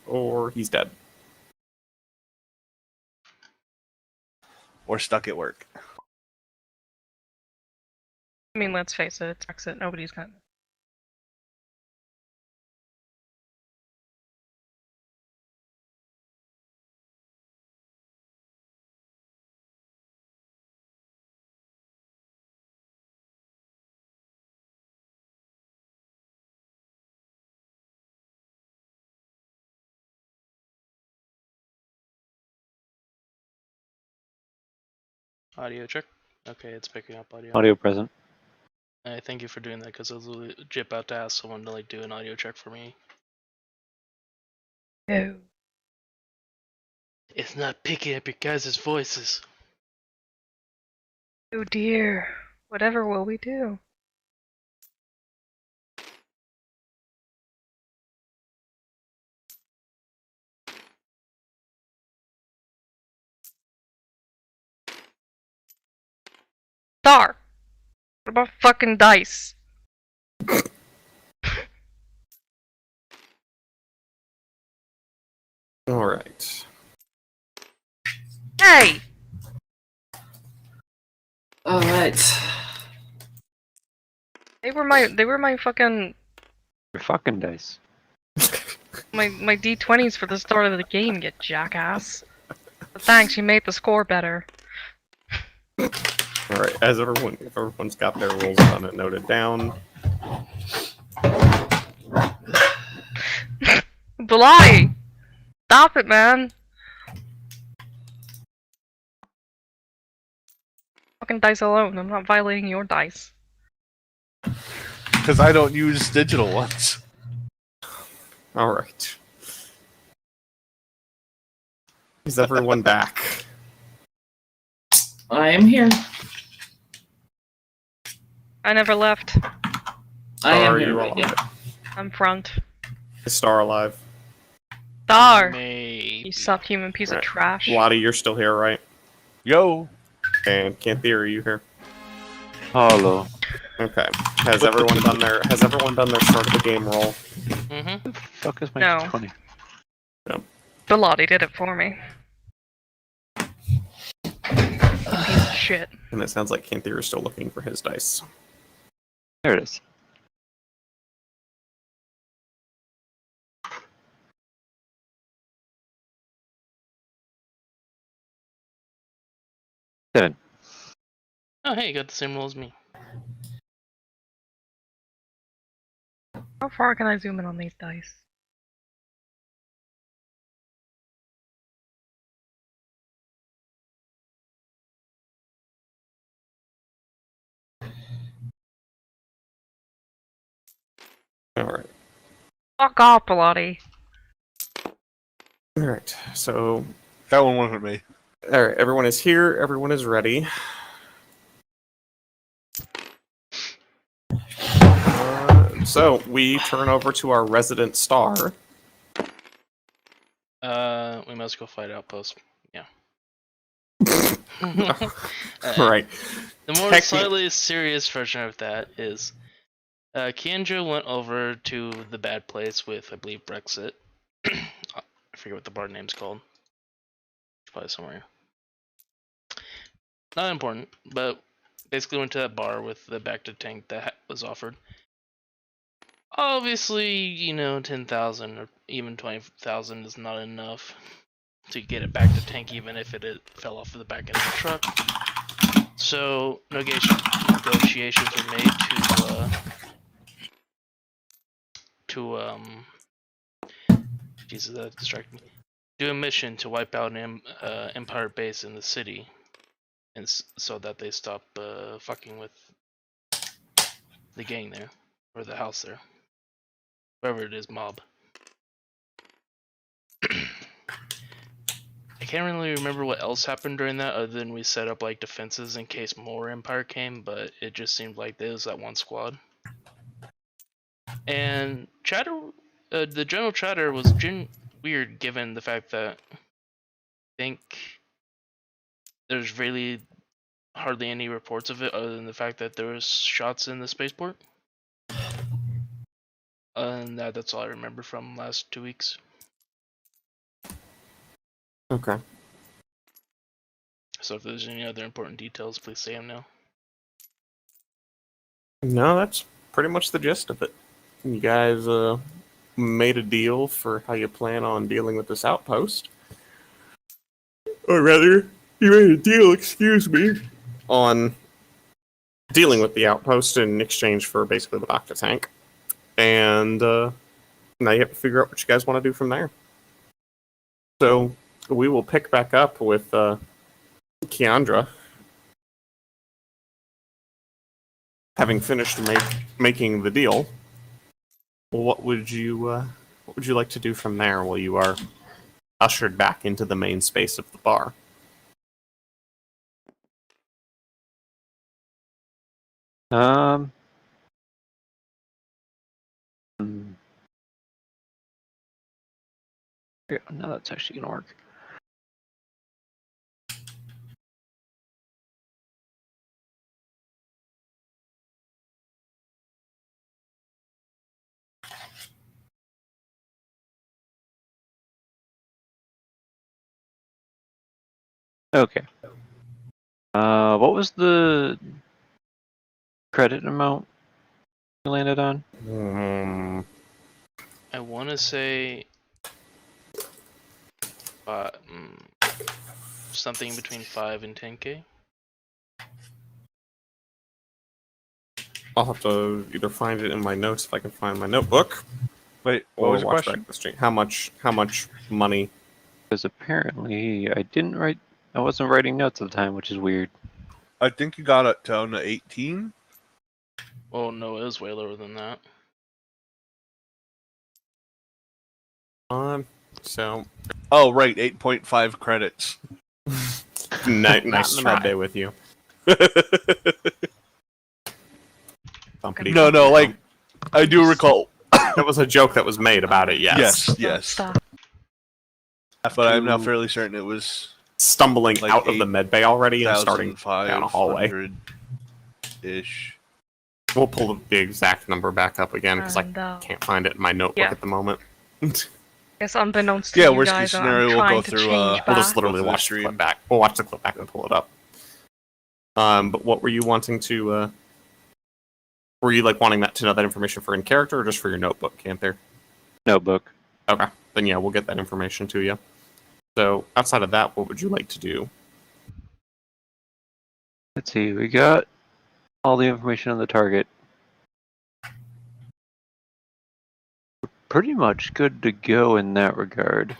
or he's dead. Or stuck at work. I mean, let's face it, it's Brexit. Nobody's gonna. Audio check. Okay, it's picking up audio. Audio present. Thank you for doing that, because I was legit about to ask someone to like do an audio check for me. No. It's not picking up your guys' voices. Oh dear. Whatever will we do? Star! What about fucking dice? Alright. Hey! Alright. They were my fucking Your fucking dice. my D20s for the start of the game, you jackass. But thanks, you made the score better. Alright, if everyone's got their rolls done and noted down. Belotti! Stop it, man! Fucking dice alone, I'm not violating your dice. Because I don't use digital ones. Alright. Is everyone back? I am here. I never left. I am Are here you right now. alive? I'm front. Is Star alive? Star! Maybe. You subhuman piece of Right. trash. Lottie, you're still here, right? Yo! And Kanthier, are you here? Hello. Okay. Has everyone done their start of the game roll? Mm-hmm. Fuck is my No. 20? Belotti did it for me. Piece of shit. And it sounds like Kanthier is still looking for his dice. There it is. Seven. Oh, hey, you got the same roll as me. How far can I zoom in on these dice? Alright. Fuck off, Belotti. Alright, so That one wasn't me. alright, everyone is here, everyone is ready. So we turn over to our resident Star. We must go fight Outpost. Yeah. Right. The more Techni- slightly serious version of that is Kiendra went over to the bad place with, I believe, Brexit. I forget what the bar name's called. It's probably somewhere. Not important, but basically went to that bar with the back to tank that was offered. Obviously, you know, 10,000 or even 20,000 is not enough to get it back to tank, even if it fell off of the back end of the truck. So negotiations were made Jesus, that distracted me. Do a mission to wipe out an Empire base in the city, and so that they stop fucking with the gang there, or the house there, whoever it is, mob. I can't really remember what else happened during that, other than we set up like defenses in case more Empire came, but it just seemed like there was that one squad. And chatter, the general chatter was weird, given the fact that I think there's really hardly any reports of it, other than the fact that there was shots in the spaceport. And that's all I remember from last 2 weeks. Okay. So if there's any other important details, please say them now. No, that's pretty much the gist of it. You guys made a deal for how you plan on dealing with this outpost. Or rather, you made a deal, excuse me, on dealing with the outpost in exchange for basically the Doctor tank. And now you have to figure out what you guys want to do from there. So we will pick back up with Kiendra. Having finished making the deal, what would you like to do from there while you are ushered back into the main space of the bar? Hmm. Yeah, no, that's actually gonna work. Okay. What was the credit amount you landed on? I want to say something between 5 and 10k. I'll have to either find it in my notes if I can find my notebook, Wait, what or was the watch question? back the stream. How much money? Because apparently I wasn't writing notes at the time, which is weird. I think you got it down to 18. Oh no, it was way lower than that. So Oh, right, 8.5 credits. nice Nice in the try. med bay with you. No, like, I do recall. That was a joke that was made about it. Yes. Yes. Stop. But I'm now fairly certain it was Stumbling like out of the med bay already and starting down a hallway. 8,500-ish. We'll pull the exact number back up again because I And, can't find it in my notebook yeah. at the moment. Guess unbeknownst to Yeah, you worst guys, case scenario, I'm we'll trying go to through, change We'll just back. literally Go through the watch the stream. clip back. We'll watch the clip back and pull it up. But what were you wanting to? Were you like wanting that to know that information for in character or just for your notebook, Kanthier? Notebook. Okay, then yeah, we'll get that information to you. So outside of that, what would you like to do? Let's see, we got all the information on the target. We're pretty much good to go in that regard.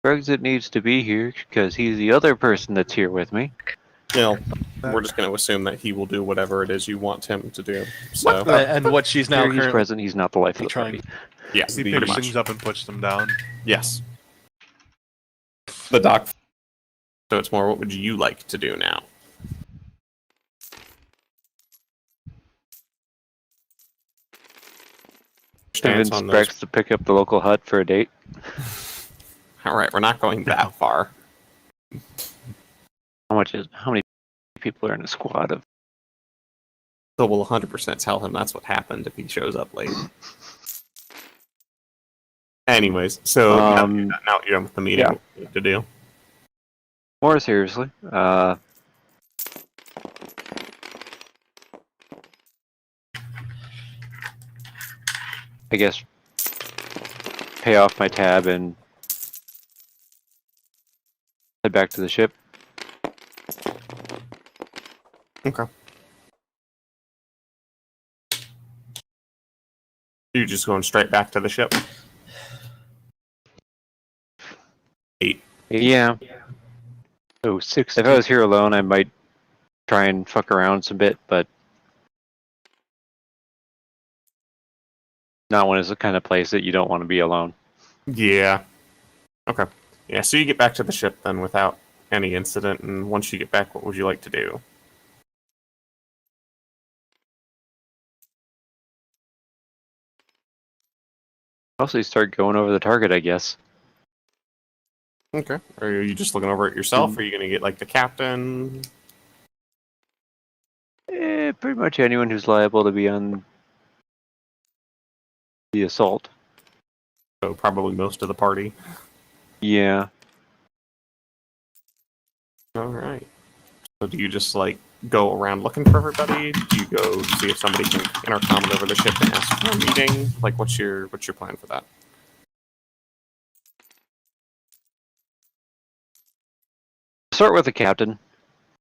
Brexit needs to be here because he's the other person that's here with me. You know, we're just going to assume that he will do whatever it is you want him to do. So And what she's now Here he's currently present, he's not the life of the trying. party. yes, He pretty picks much. things up and puts them down. Yes. The doc. So it's more, what would you like to do now? Convince Stance on those. Brex to pick up the local hut for a date. All right, we're not going that far. How many people are in a squad of? So we'll 100% tell him that's what happened if he shows up late. Anyways, so now you're done with the meeting. yeah. What you need to do? More seriously, I guess pay off my tab and head back to the ship. Okay. You're just going straight back to the ship? 8. Yeah. Oh, 6. If I was here alone, I might try and fuck around some bit, but not when it's the kind of place that you don't want to be alone. Yeah. Okay. Yeah, so you get back to the ship then without any incident, and once you get back, what would you like to do? Mostly start going over the target, I guess. Okay. Are you just looking over it yourself, or are you going to get, like, the captain? Pretty much anyone who's liable to be on the assault. So probably most of the party. Yeah. All right. So do you just like go around looking for everybody? Do you go see if somebody can intercom it over the ship and ask for a meeting? Like, what's your plan for that? Start with the captain,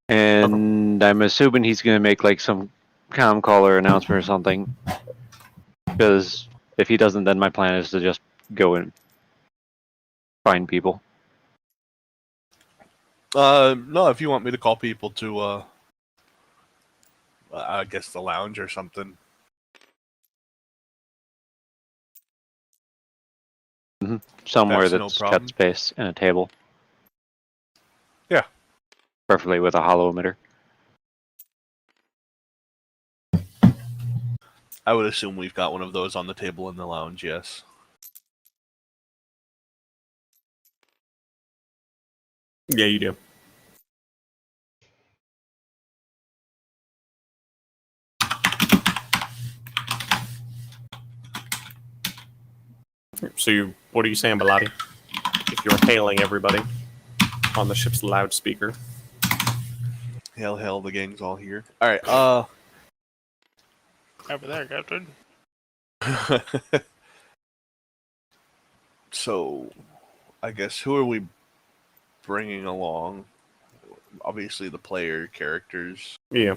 and I'm assuming he's going to make like some comm call or announcement or something. Because if he doesn't, then my plan is to just go and find people. No, if you want me to call people to, I guess the lounge or something. Somewhere That's no that's problem. got space and a table. Yeah. Preferably with a hollow emitter. I would assume we've got one of those on the table in the lounge, yes. Yeah, you do. So what are you saying, Belotti? If you're hailing everybody on the ship's loudspeaker. Hail, hail, the gang's all here. Alright, Over there, Captain. So, I guess, who are we bringing along? Obviously the player characters. Yeah.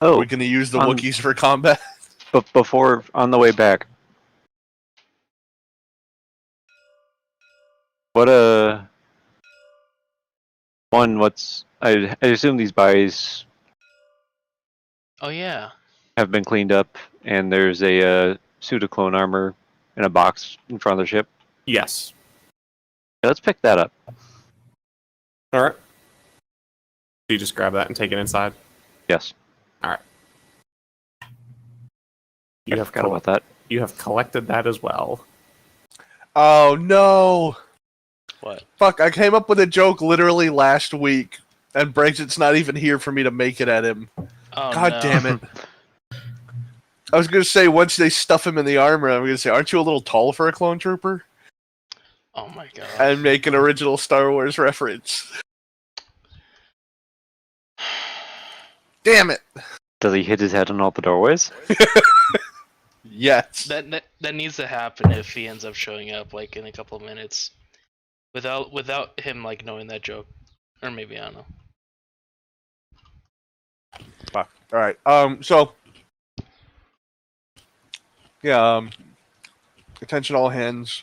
Are Oh, we going to use the on- Wookiees for combat? but before, on the way back, I assume these buys Oh yeah. have been cleaned up, and there's a suit of clone armor in a box in front of the ship. Yes. Yeah, let's pick that up. All right. So you just grab that and take it inside. Yes. You I have forgot about that. You have collected that as well. Oh no! What? Fuck, I came up with a joke literally last week, and Brexit's not even here for me to make it at him. Oh, God no. damn it. I was going to say, once they stuff him in the armor, I'm going to say, aren't you a little tall for a clone trooper? Oh my god. And make an original Star Wars reference. Damn it! Does he hit his head on all the doorways? Yes. That needs to happen if he ends up showing up like in a couple of minutes, without him like knowing that joke, or maybe I don't know. Fuck. Alright, so... Yeah, attention all hands.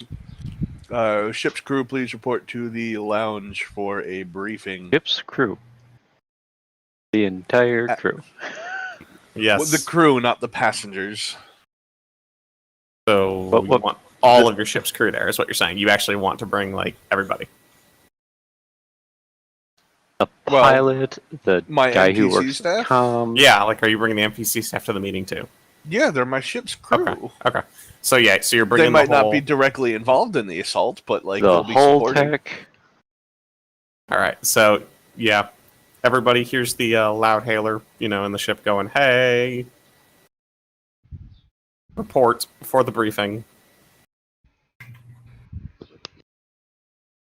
Ship's crew, please report to the lounge for a briefing. Ship's crew. The entire crew. Yes. Well, the crew, not the passengers. So But you what- want all of your ship's crew there, is what you're saying. You actually want to bring, like, everybody. The Well, pilot, the my guy who NPC works staff? comms. Yeah, like, are you bringing the NPC staff to the meeting, too? Yeah, they're my ship's crew. Okay. So, yeah, so you're They bringing might the whole... not be directly involved in the assault, but like The they'll be whole supporting. tech. All right, so, yeah. Everybody hears the loud hailer, in the ship going, hey! Report before the briefing.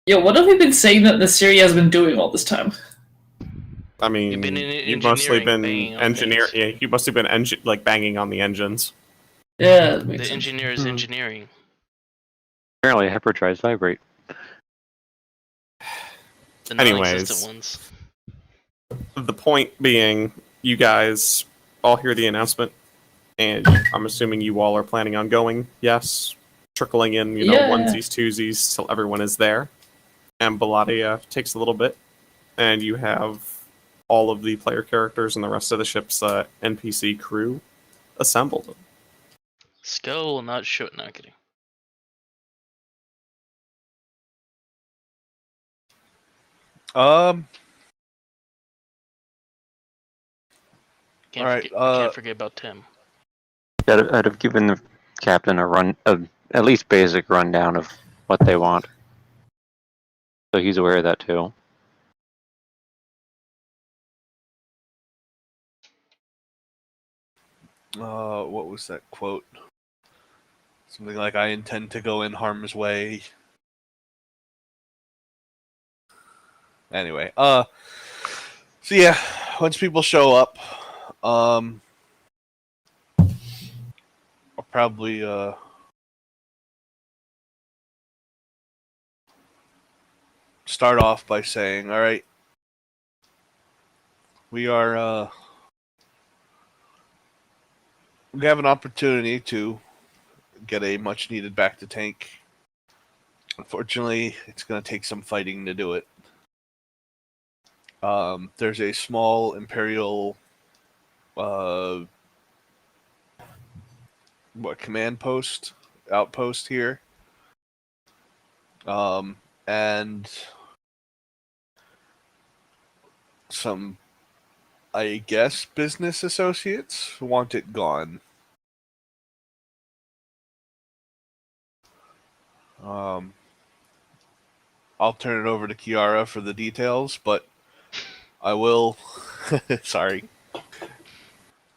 Yo, what have we been saying that Nasiri has been doing all this time? I mean, You've been in you've mostly engineering, been banging on engineer. things. Yeah, you must have been banging on the engines. Yeah, that The makes sense. engineer is engineering. Apparently, hyperdrives vibrate. The Anyways. non-existent ones. The point being, you guys all hear the announcement, and I'm assuming you all are planning on going. Yes, trickling in, Yeah. onesies, twosies till everyone is there. And Belotti takes a little bit, and you have all of the player characters and the rest of the ship's NPC crew assembled. Skull, not shoot. Not kidding. Can't, Alright, can't forget about Tim. I'd have given the captain at least basic rundown of what they want. So he's aware of that too. What was that quote? Something like, I intend to go in harm's way. Anyway, so yeah, once people show up, I'll probably, start off by saying, alright, we have an opportunity to get a much needed back to tank. Unfortunately, it's going to take some fighting to do it. There's a small Imperial command post, outpost here. And some, I guess, business associates want it gone. I'll turn it over to Kiara for the details, but I will. Sorry.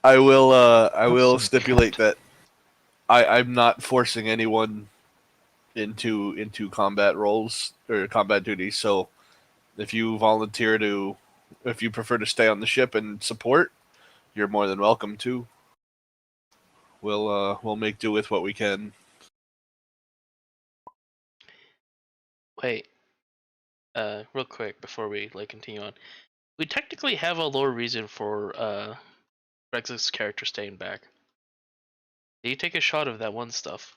I will stipulate that I'm not forcing anyone into combat roles or combat duties. So if you if you prefer to stay on the ship and support, you're more than welcome to. We'll make do with what we can. Wait, real quick before we continue on, we technically have a lore reason for Brexit's character staying back. Did you take a shot of that one stuff?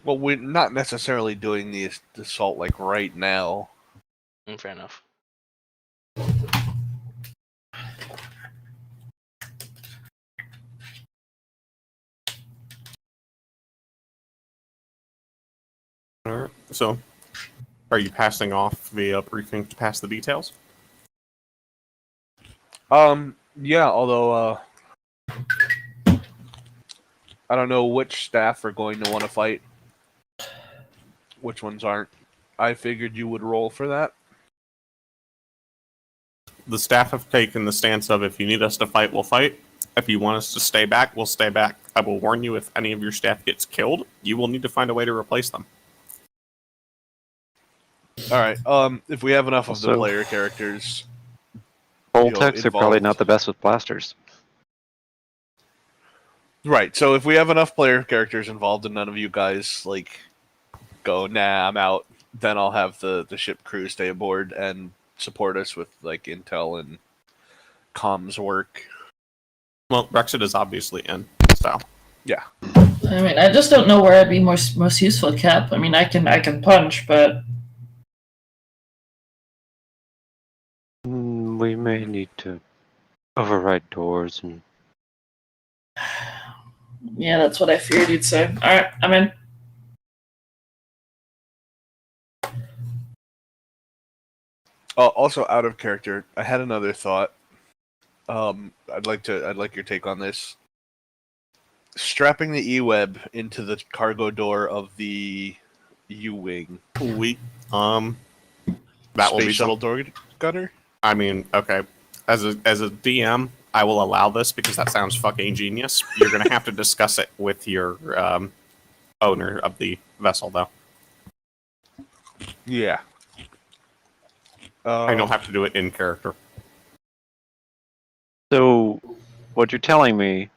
Well, we're not necessarily doing the assault right now. Fair enough. Alright, so are you passing off the briefing to pass the details? Yeah, although, I don't know which staff are going to want to fight. Which ones aren't. I figured you would roll for that. The staff have taken the stance of, if you need us to fight, we'll fight. If you want us to stay back, we'll stay back. I will warn you, if any of your staff gets killed, you will need to find a way to replace them. Alright, if we have enough of the Also- player characters... Voltex are probably involved. not the best with blasters. Right, so if we have enough player characters involved and none of you guys, go, nah, I'm out, then I'll have the ship crew stay aboard and support us with, intel and comms work. Well, Brexit is obviously in, so... Yeah. I mean, I just don't know where I'd be most useful, Cap. I mean, I can punch, but We may need to override doors and yeah, that's what I feared you'd say. All right, I'm in. Also, out of character, I had another thought. I'd like your take on this. Strapping the E-web into the cargo door of the U-wing. That will be Space shuttle door gunner. I mean, okay. As a DM, I will allow this because that sounds fucking genius. You're gonna have to discuss it with your owner of the vessel, though. Yeah. And you'll have to do it in character. so what you're telling me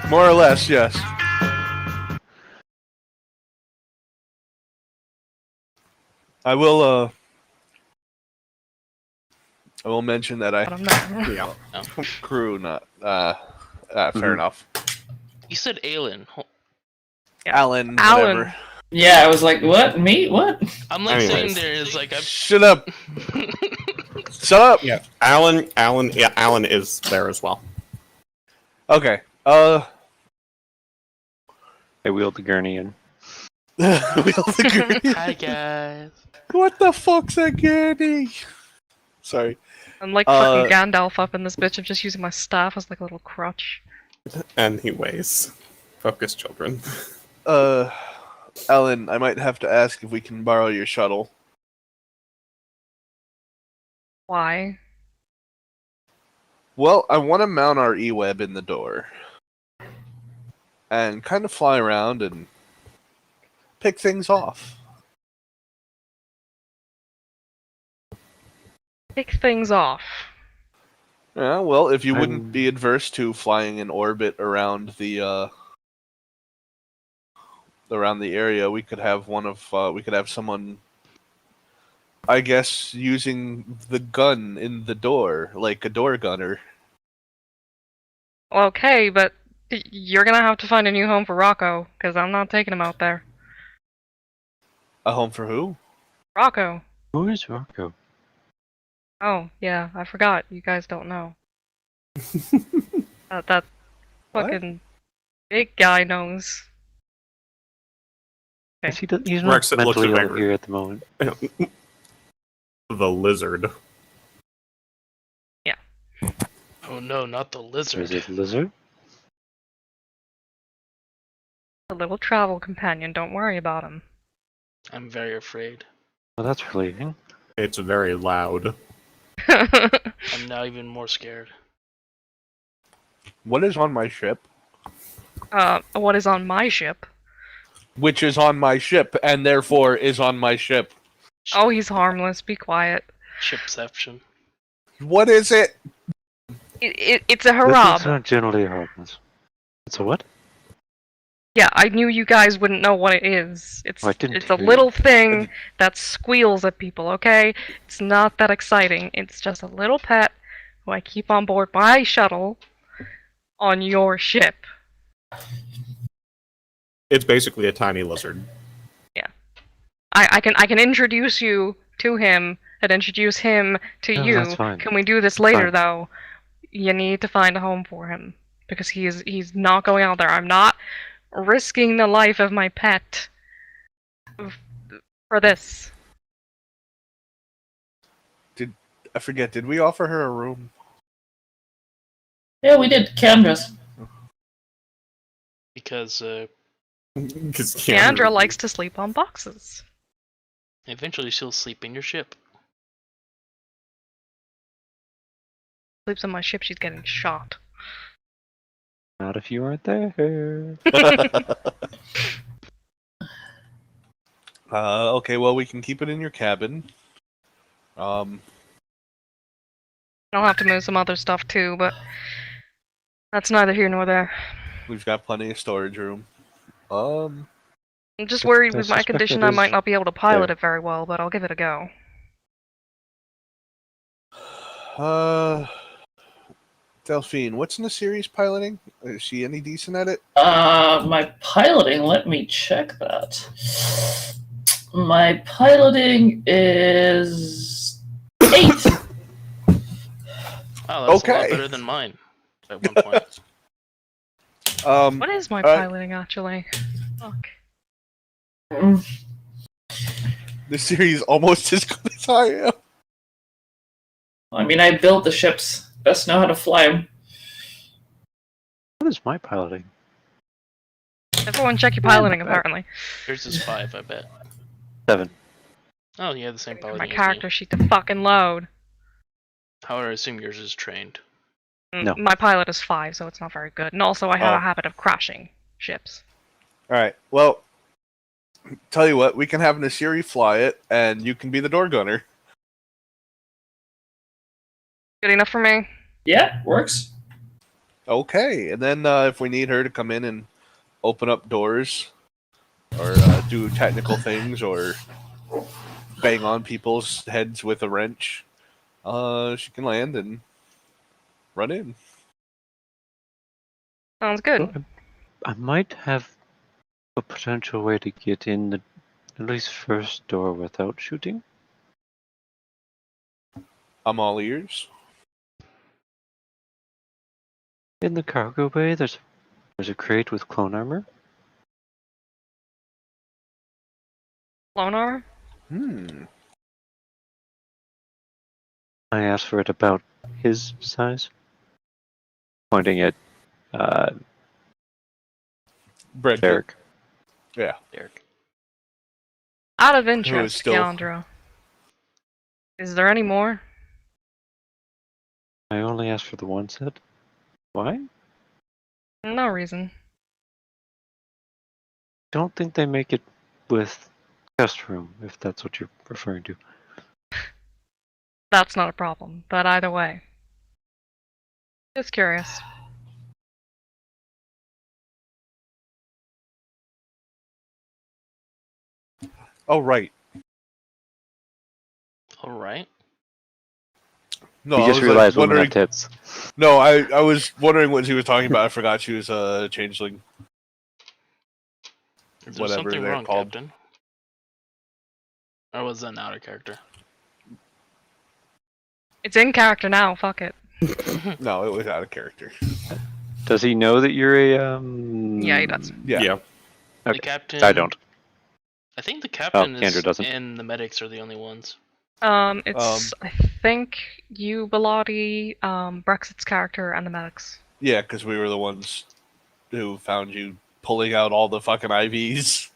More or less, yes. I will mention that I I don't know. Yeah. crew not fair enough. You said Aelin. Alan, Alan. whatever. Yeah, I was like, what? Me? What? I'm Anyways. saying there is I'm Shut up. Shut up. Yeah. Alan is there as well. Okay. I wheeled the gurney in. Hi guys. What the fuck's that gurney? Sorry. I'm like fucking Gandalf up in this bitch. I'm just using my staff as like a little crutch. Anyways, focus, children. Alan, I might have to ask if we can borrow your shuttle. Why? Well, I want to mount our E-web in the door. And kind of fly around and pick things off. Pick things off. Yeah, well, if you I'm- wouldn't be adverse to flying in orbit around the area, we could have someone, I guess, using the gun in the door, like a door gunner. Okay, but you're gonna have to find a new home for Rocco, because I'm not taking him out there. A home for who? Rocco. Who is Rocco? Oh, yeah, I forgot. You guys don't know. That What? fucking big guy knows. Yes, he's not Brexit looks mentally at ill Becker. here at the moment. The lizard. Oh no, not the lizard. Is it lizard? A little travel companion, don't worry about him. I'm very afraid. Well, that's relieving. It's very loud. I'm now even more scared. What is on my ship? What is on my ship? Which is on my ship, and therefore is on my ship. Oh, he's harmless, be quiet. Chipception. What is it? It's a This is harab. not generally harmless. It's a what? Yeah, I knew you guys wouldn't know what it is. It's I didn't it's a hear little thing that squeals at people, okay? It's not that exciting. It's just a little pet who I keep on board my shuttle on your ship. It's basically a tiny lizard. I can introduce you to him and introduce him to No, you. that's fine. Can we do this later Fine. though? You need to find a home for him because he's not going out there. I'm not risking the life of my pet for this. I forget, did we offer her a room? Yeah, we did. Kiendra's. Because Because Kiendra likes to sleep on boxes. eventually she'll sleep in your ship. Sleeps on my ship, she's getting shot. Not if you aren't there. Okay, well, we can keep it in your cabin. I'll have to move some other stuff too, but that's neither here nor there. We've got plenty of storage room. I'm just worried I with my suspect condition it I is might not be able to pilot there. it very well, but I'll give it a go. Delphine, what's Nasiri's piloting? Is she any decent at it? My piloting, let me check that. My piloting is 8. Oh, that's a lot Okay. better than mine at one point. What is my Alright. piloting actually? Fuck. Nasiri is almost as good as I am. I mean, I built the ships. Best know how to fly them. What is my piloting? Everyone check your piloting apparently. Yours is 5, I bet. 7. Oh, you have the same My piloting as character me. sheet to fucking load. However, I assume yours is trained. No. My pilot is 5, so it's not very good. And also I have Oh. a habit of crashing ships. Alright, well, tell you what, we can have Nasiri fly it, and you can be the door gunner. Good enough for me? Yeah, works. Okay, and then if we need her to come in and open up doors, or do technical things, or bang on people's heads with a wrench, she can land and run in. Sounds good. Well, I might have a potential way to get in the at least first door without shooting. I'm all ears. In the cargo bay, there's a crate with clone armor. Lonar? I asked for it about his size, pointing at Brent. Darik. Yeah. Derek. Out of interest, still- Kiendra. Is there any more? I only asked for the one set. Why? No reason. Don't think they make it with guest room, if that's what you're referring to. That's not a problem, but either way. Just curious. Oh, right. All right. No, You I just was realized like, women wondering. have tits. No, I was wondering what she was talking about. I forgot she was a changeling. There's Whatever something they're wrong, called. Captain. Or was that an out of character? It's in character now, fuck it. No, it was out of character. Does he know that you're a Yeah, he does. Yeah. Yeah. The Okay. captain. I don't. I think the captain Kiendra is doesn't. and the medics are the only ones. It's I think you, Belotti, Brexit's character, and the medics. Yeah, because we were the ones who found you pulling out all the fucking IVs.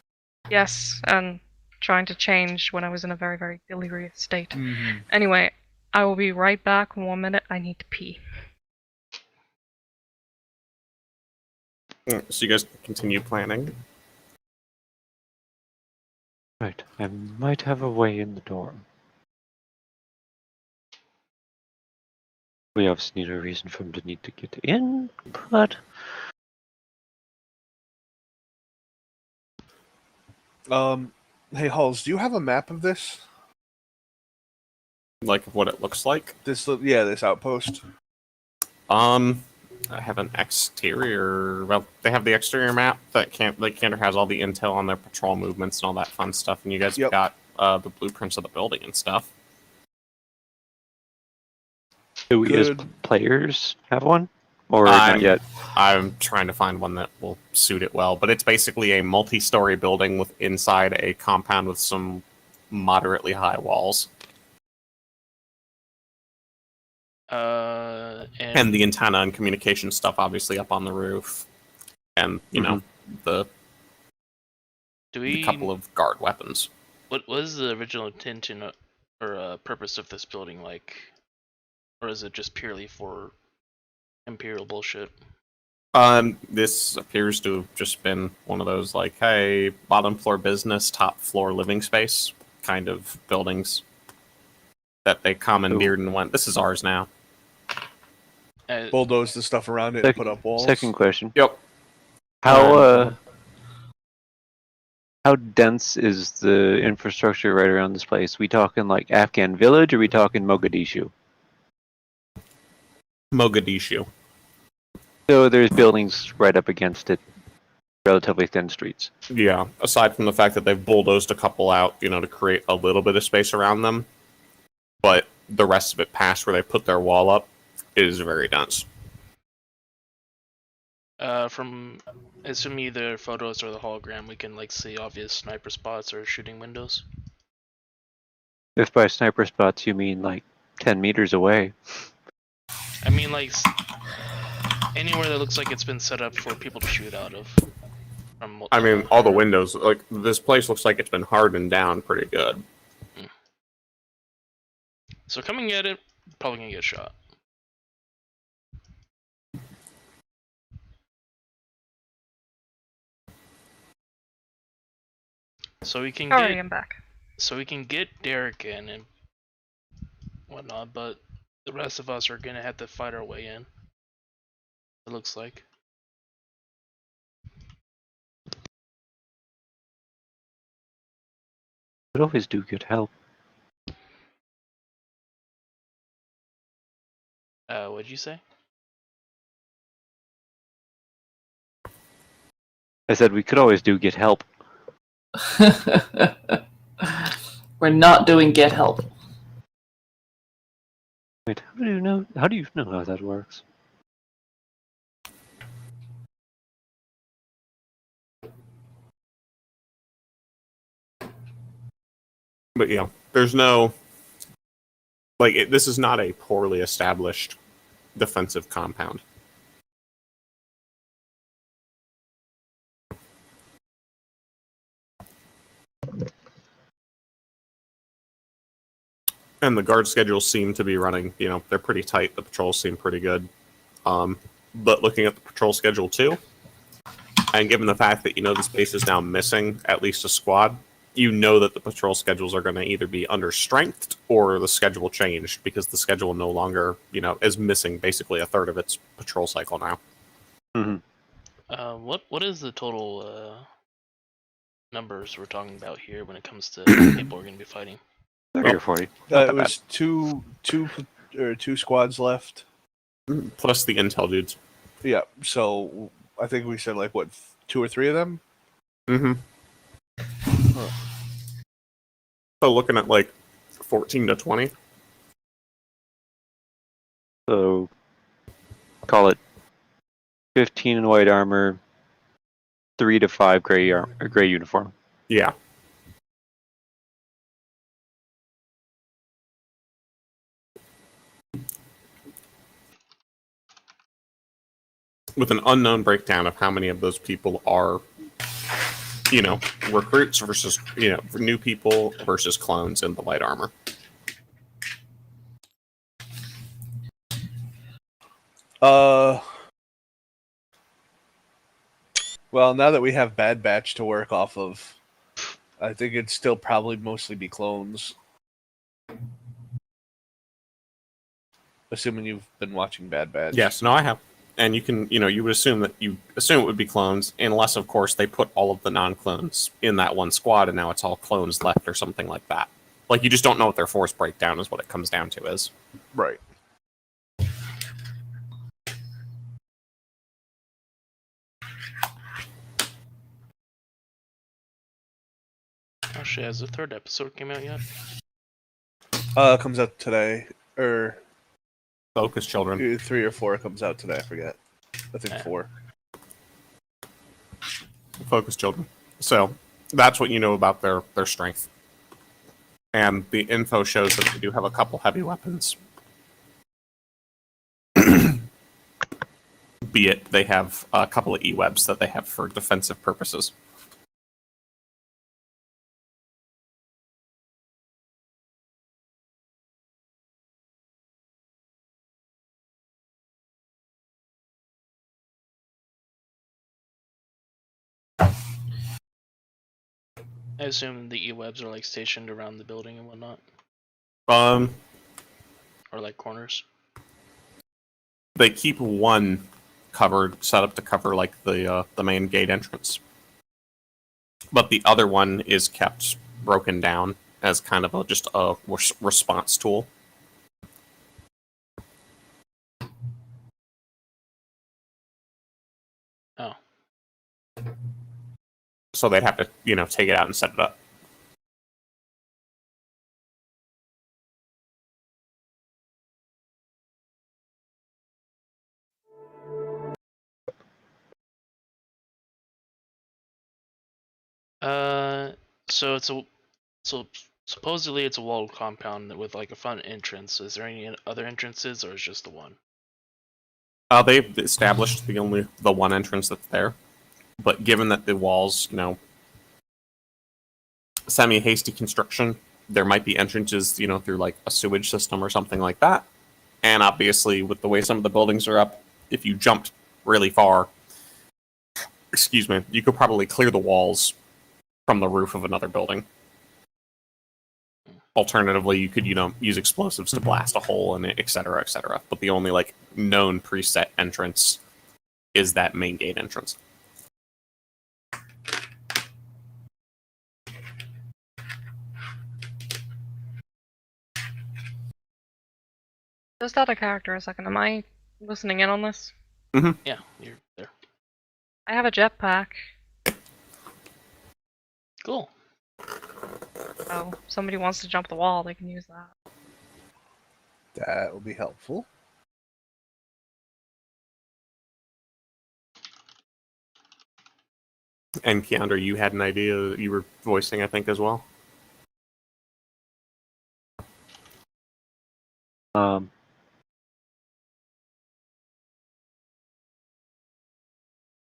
Yes, and trying to change when I was in a very, very delirious state. Mm-hmm. Anyway, I will be right back in 1 minute. I need to pee. So you guys continue planning. Right. I might have a way in the door. We obviously need a reason for him to need to get in, but Hey, Halls, do you have a map of this? Like what it looks like. This outpost. I have an exterior. Well, they have the exterior map that Kiendra has all the intel on their patrol movements and all that fun stuff, and you guys Yep. got the blueprints of the building and stuff. do we as Good. players have one? Or I'm- not yet? I'm trying to find one that will suit it well, but it's basically a multi-story building with inside a compound with some moderately high walls, and the antenna and communication stuff obviously up on the roof, and you know the do we? couple of guard weapons. What was the original intention or purpose of this building like, or is it just purely for imperial bullshit? This appears to have just been one of those like, hey, bottom floor business, top floor living space kind of buildings that they commandeered and went, this is ours now. Bulldoze the stuff around it and put up walls. Second question. Yep. How dense is the infrastructure right around this place? We talking like Afghan village, or we talking Mogadishu? Mogadishu. So there's buildings right up against it, relatively thin streets. Yeah, aside from the fact that they've bulldozed a couple out, you know, to create a little bit of space around them, but the rest of it past where they put their wall up is very dense. From assuming either photos or the hologram, we can like see obvious sniper spots or shooting windows. If by sniper spots you mean like 10 meters away. I mean, like anywhere that looks like it's been set up for people to shoot out of. I mean, all the windows, like, this place looks like it's been hardened down pretty good. So coming at it, probably gonna get shot. So we can Alright, get, I'm back. so we can get Darik in and whatnot, but the rest of us are gonna have to fight our way in. It looks like. Could always do get help. What'd you say? I said we could always do get help. We're not doing get help. Wait, how do you know? How do you know how that works? But yeah, there's no, like, this is not a poorly established defensive compound. And the guard schedules seem to be running, they're pretty tight. The patrols seem pretty good. But looking at the patrol schedule too, and given the fact that this base is now missing at least a squad, that the patrol schedules are going to either be understrengthed or the schedule changed because the schedule no longer, is missing basically a third of its patrol cycle now. Mm-hmm. What is the total numbers we're talking about here when it comes to people we're going to be fighting? 30 or 40. It was two squads left. Plus the intel dudes. Yeah, so I think we said 2 or 3 of them. Mm-hmm. Huh. So looking at 14 to 20. So call it 15 in white armor, 3 to 5 gray uniform. Yeah. With an unknown breakdown of how many of those people are, recruits versus, new people versus clones in the light armor. Well, now that we have Bad Batch to work off of, I think it'd still probably mostly be clones. Assuming you've been watching Bad Batch. Yes, no, I have. And you can, you would assume it would be clones, unless, of course, they put all of the non-clones in that one squad, and now it's all clones left or something like that. You just don't know what their force breakdown is, what it comes down to is. Right. Actually, has the 3rd episode came out yet? Comes out today, or Focus children. 3 or 4 comes out today. I forget. I think 4. Focus children. So that's what you know about their strength. And the info shows that they do have a couple heavy weapons. Be it they have a couple of E-webs that they have for defensive purposes. I assume the E-webs are stationed around the building and whatnot, Um, or corners. they keep one set up to cover the main gate entrance, but the other one is kept broken down as kind of just a response tool. Oh. So they'd have to, take it out and set it up. So supposedly it's a walled compound with a front entrance. Is there any other entrances, or is just the one? They've established the one entrance that's there, but given that the walls, semi-hasty construction, there might be entrances, through a sewage system or something like that. And obviously, with the way some of the buildings are up, if you jumped really far, you could probably clear the walls from the roof of another building. Alternatively, you could, use explosives to blast a hole in it, et cetera, et cetera. But the only, known preset entrance is that main gate entrance. Just out of character a second, am I listening in on this? Yeah, you're there. I have a jetpack. Cool. So if somebody wants to jump the wall, they can use that. That will be helpful. And Kiendra, you had an idea that you were voicing, I think, as well.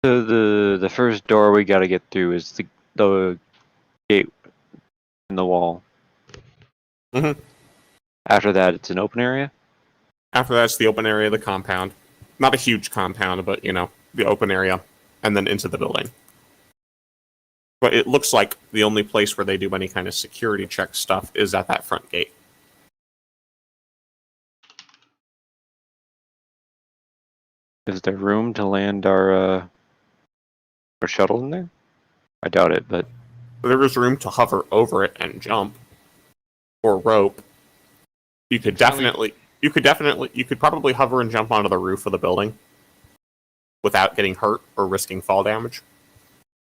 So the first door we got to get through is the gate in the wall. Mm-hmm. After that, it's an open area. After that's the open area of the compound. Not a huge compound, but, the open area. And then into the building. But it looks like the only place where they do any kind of security check stuff is at that front gate. Is there room to land our shuttle in there? I doubt it, but There is room to hover over it and jump. Or rope. You could probably hover and jump onto the roof of the building without getting hurt or risking fall damage.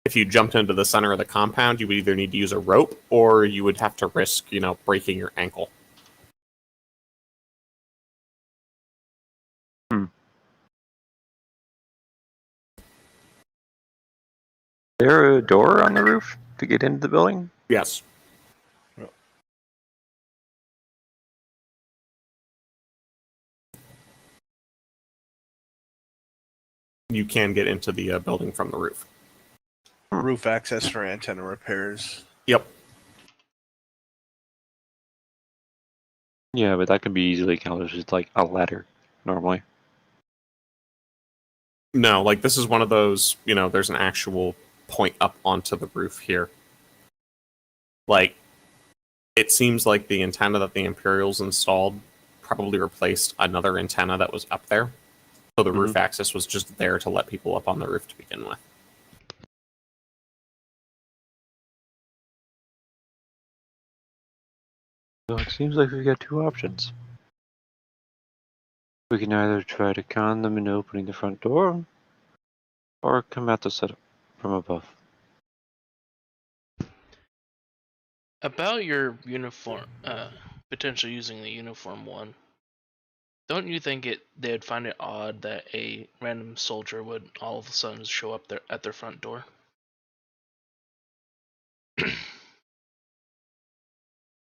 If you jumped into the center of the compound, you would either need to use a rope or you would have to risk, breaking your ankle. Is there a door on the roof to get into the building? Yes. You can get into the building from the roof. Roof access for antenna repairs. Yep. Yeah, but that can be easily accomplished with like a ladder, normally. No, this is one of those, there's an actual point up onto the roof here. It seems like the antenna that the Imperials installed probably replaced another antenna that was up there. So the roof access was just there to let people up on the roof to begin with. So it seems like we've got two options. We can either try to con them into opening the front door, or come at the setup from above. About your uniform, potentially using the uniform one. Don't you think they'd find it odd that a random soldier would all of a sudden show up there at their front door?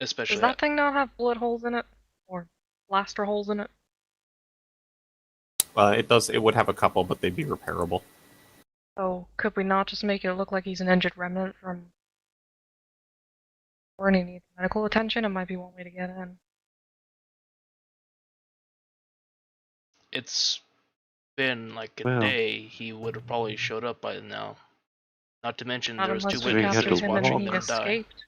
Especially Does that thing not have bullet holes in it? Or blaster holes in it? It does. It would have a couple, but they'd be repairable. So could we not just make it look like he's an injured remnant from... Or he needs medical attention? It might be one way to get in. It's been like a Well. day, he would have probably showed up by now. Not to mention Not there was two unless we witnesses captured him and watching he them die. escaped.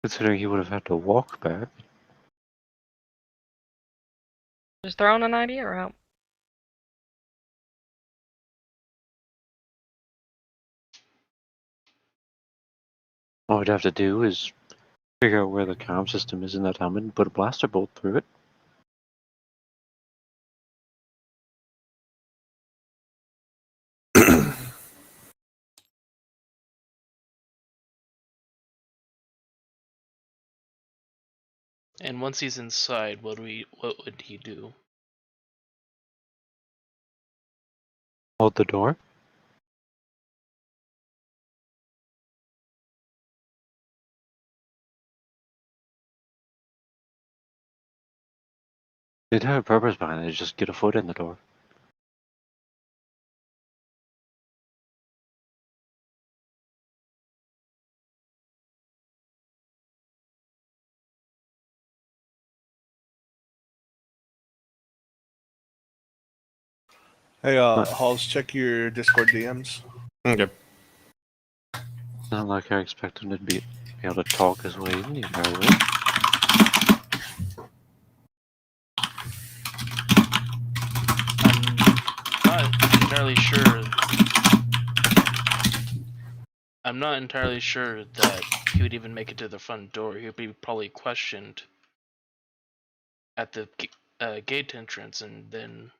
Considering he would have had to walk back. Just throwing an idea out. All we'd have to do is figure out where the comm system is in that helmet and put a blaster bolt through it. And once he's inside, what would he do? Hold the door. They'd have a purpose behind it, just get a foot in the door. Hey, Halls, check your Discord DMs. Okay. Not like I expect him to be able to talk his way in the entire way. I'm not entirely sure that he would even make it to the front door. He would be probably questioned at the gate entrance, and then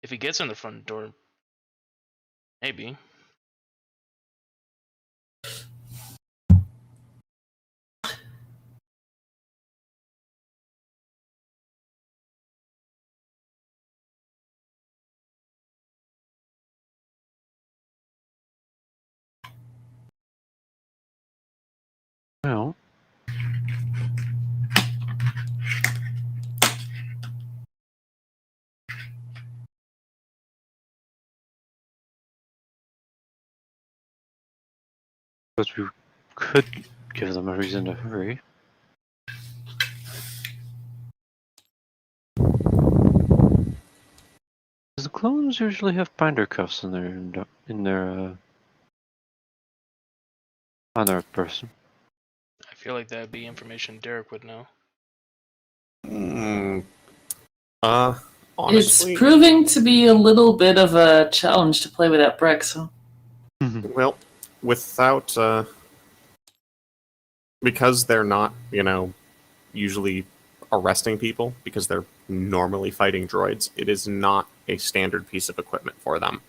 if he gets in the front door, maybe. Well, but we could give them a reason to hurry. The clones usually have binder cuffs in their on their person. I feel like that'd be information Darik would know. Hmm. It's Honestly, proving to be a little bit of a challenge to play without Breck, so. well, without because they're not, usually arresting people because they're normally fighting droids, it is not a standard piece of equipment for them.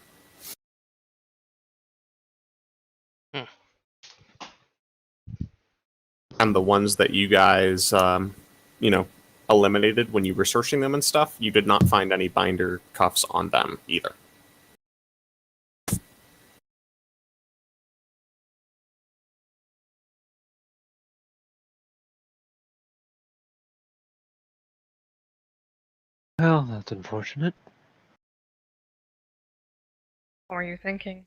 And the ones that you guys, eliminated when you were searching them and stuff, you did not find any binder cuffs on them either. Well, that's unfortunate. What were you thinking?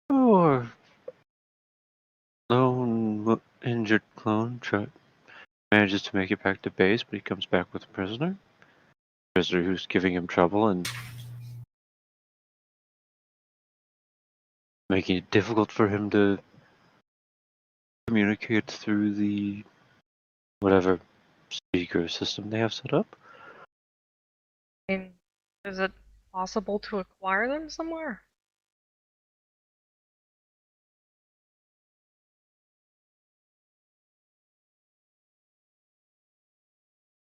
Or lone injured clone manages to make it back to base, but he comes back with a prisoner. Prisoner who's giving him trouble and making it difficult for him to communicate through the whatever speaker system they have set up. I mean, is it possible to acquire them somewhere?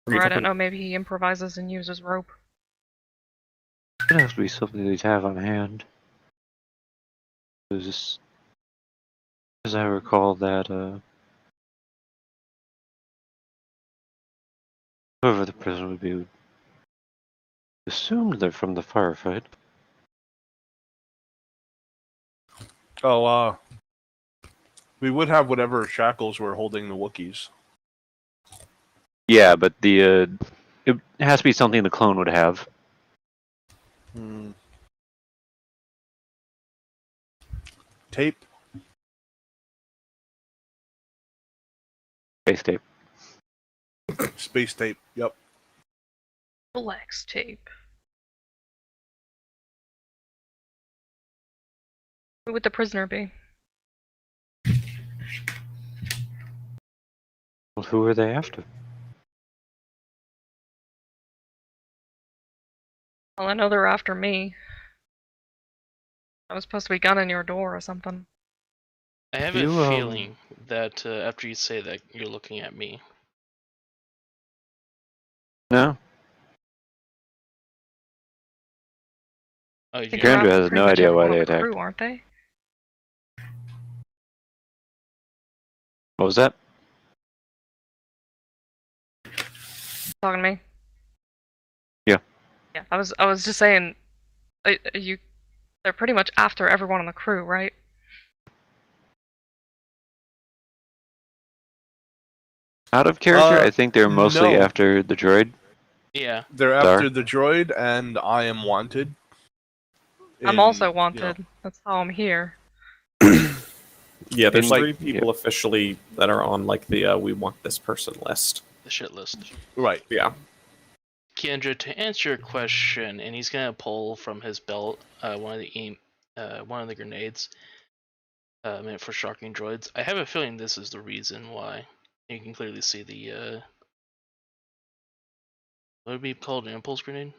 Or I don't know, maybe he improvises and uses rope. It'd have to be something they'd have on hand. As I recall that, whoever the prisoner would be, assumed they're from the firefight. Oh, we would have whatever shackles were holding the Wookiees. Yeah, but it has to be something the clone would have. Tape. Space tape. Space tape. Yep. Relax tape. Who would the prisoner be? Well, who are they after? Well, I know they're after me. I was supposed to be gunning your door or something. I have You, a feeling that after you say that, you're looking at me. No? Oh, I think yeah. they're Kiendra after has pretty no much idea why everyone they on the attacked. crew, aren't they? What was that? Talking to me? Yeah. Yeah, I was just saying, they're pretty much after everyone on the crew, right? Out of character, I think they're mostly no. after the droid. Yeah. They're Dar? after the droid, and I am wanted. I'm also wanted. That's how I'm here. Yeah, there's In- 3 people officially that are on the we want this person list. The shit list. Right. Yeah. Kiendra, to answer your question, and he's gonna pull from his belt one of the grenades meant for shocking droids. I have a feeling this is the reason why. You can clearly see the what would be called an impulse grenade?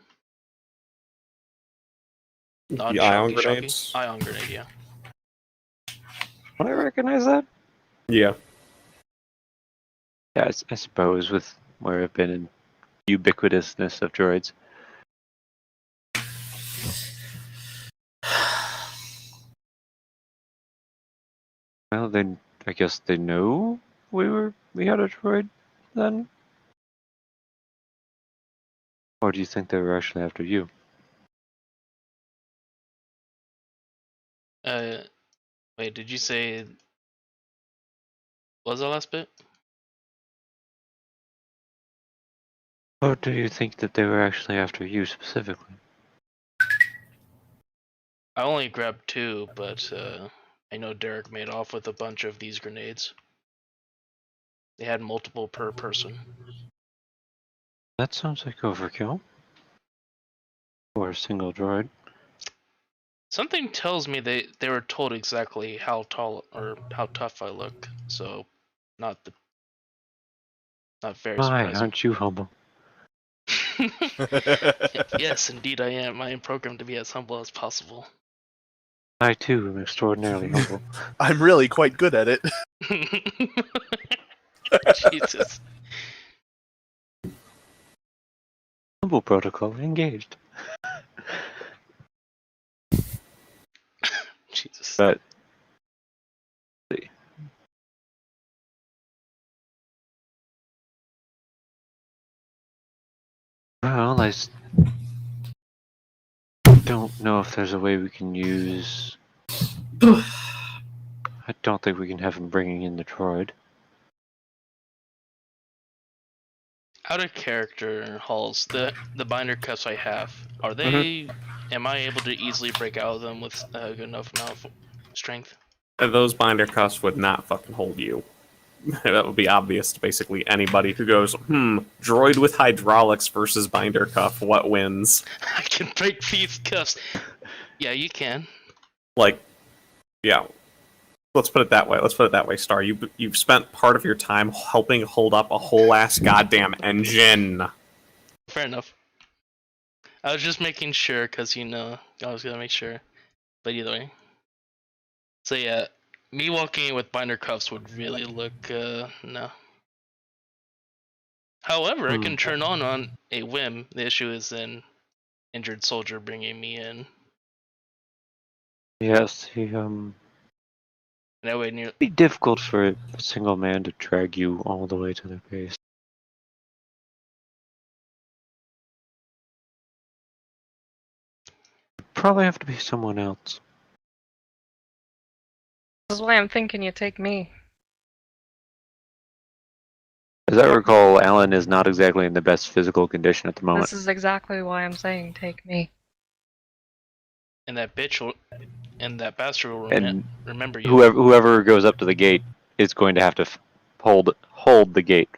The ion Non-shocky, grenades. Ion grenade, yeah. Would I recognize that? Yeah. Yeah, I suppose with where I've been in ubiquitousness of droids. Well, then I guess they know we had a droid then? Or do you think they were actually after you? Wait, did you say? What was the last bit? Or do you think that they were actually after you specifically? I only grabbed 2, but I know Darik made off with a bunch of these grenades. They had multiple per person. That sounds like overkill. For a single droid. Something tells me they were told exactly how tall or how tough I look, so not very My, surprising. aren't you humble? Yes, indeed I am. I am programmed to be as humble as possible. I too am extraordinarily humble. I'm really quite good at it. Jesus. Humble protocol engaged. Jesus. But well, don't know if there's a way we can use. I don't think we can have him bringing in the droid. Out of character, Halls, the binder cuffs I have, are they? Am I able to easily break out of them with a good enough amount of strength? Those binder cuffs would not fucking hold you. That would be obvious to basically anybody who goes, droid with hydraulics versus binder cuff, what wins? I can break these cuffs. Yeah, you can. Like, yeah. Let's put it that way. Star. You've spent part of your time helping hold up a whole ass goddamn engine. Fair enough. I was just making sure, because, I was going to make sure. But either way. So yeah, me walking in with binder cuffs would really look, no. However, I can turn on a whim. The issue is an injured soldier bringing me in. Yes, That way, near. It'd be difficult for a single man to drag you all the way to their base. Probably have to be someone else. This is why I'm thinking you take me. As I recall, Alan is not exactly in the best physical condition at the moment. This is exactly why I'm saying take me. And that bitch will, and that bastard will And remember you. whoever goes up to the gate is going to have to hold the gate.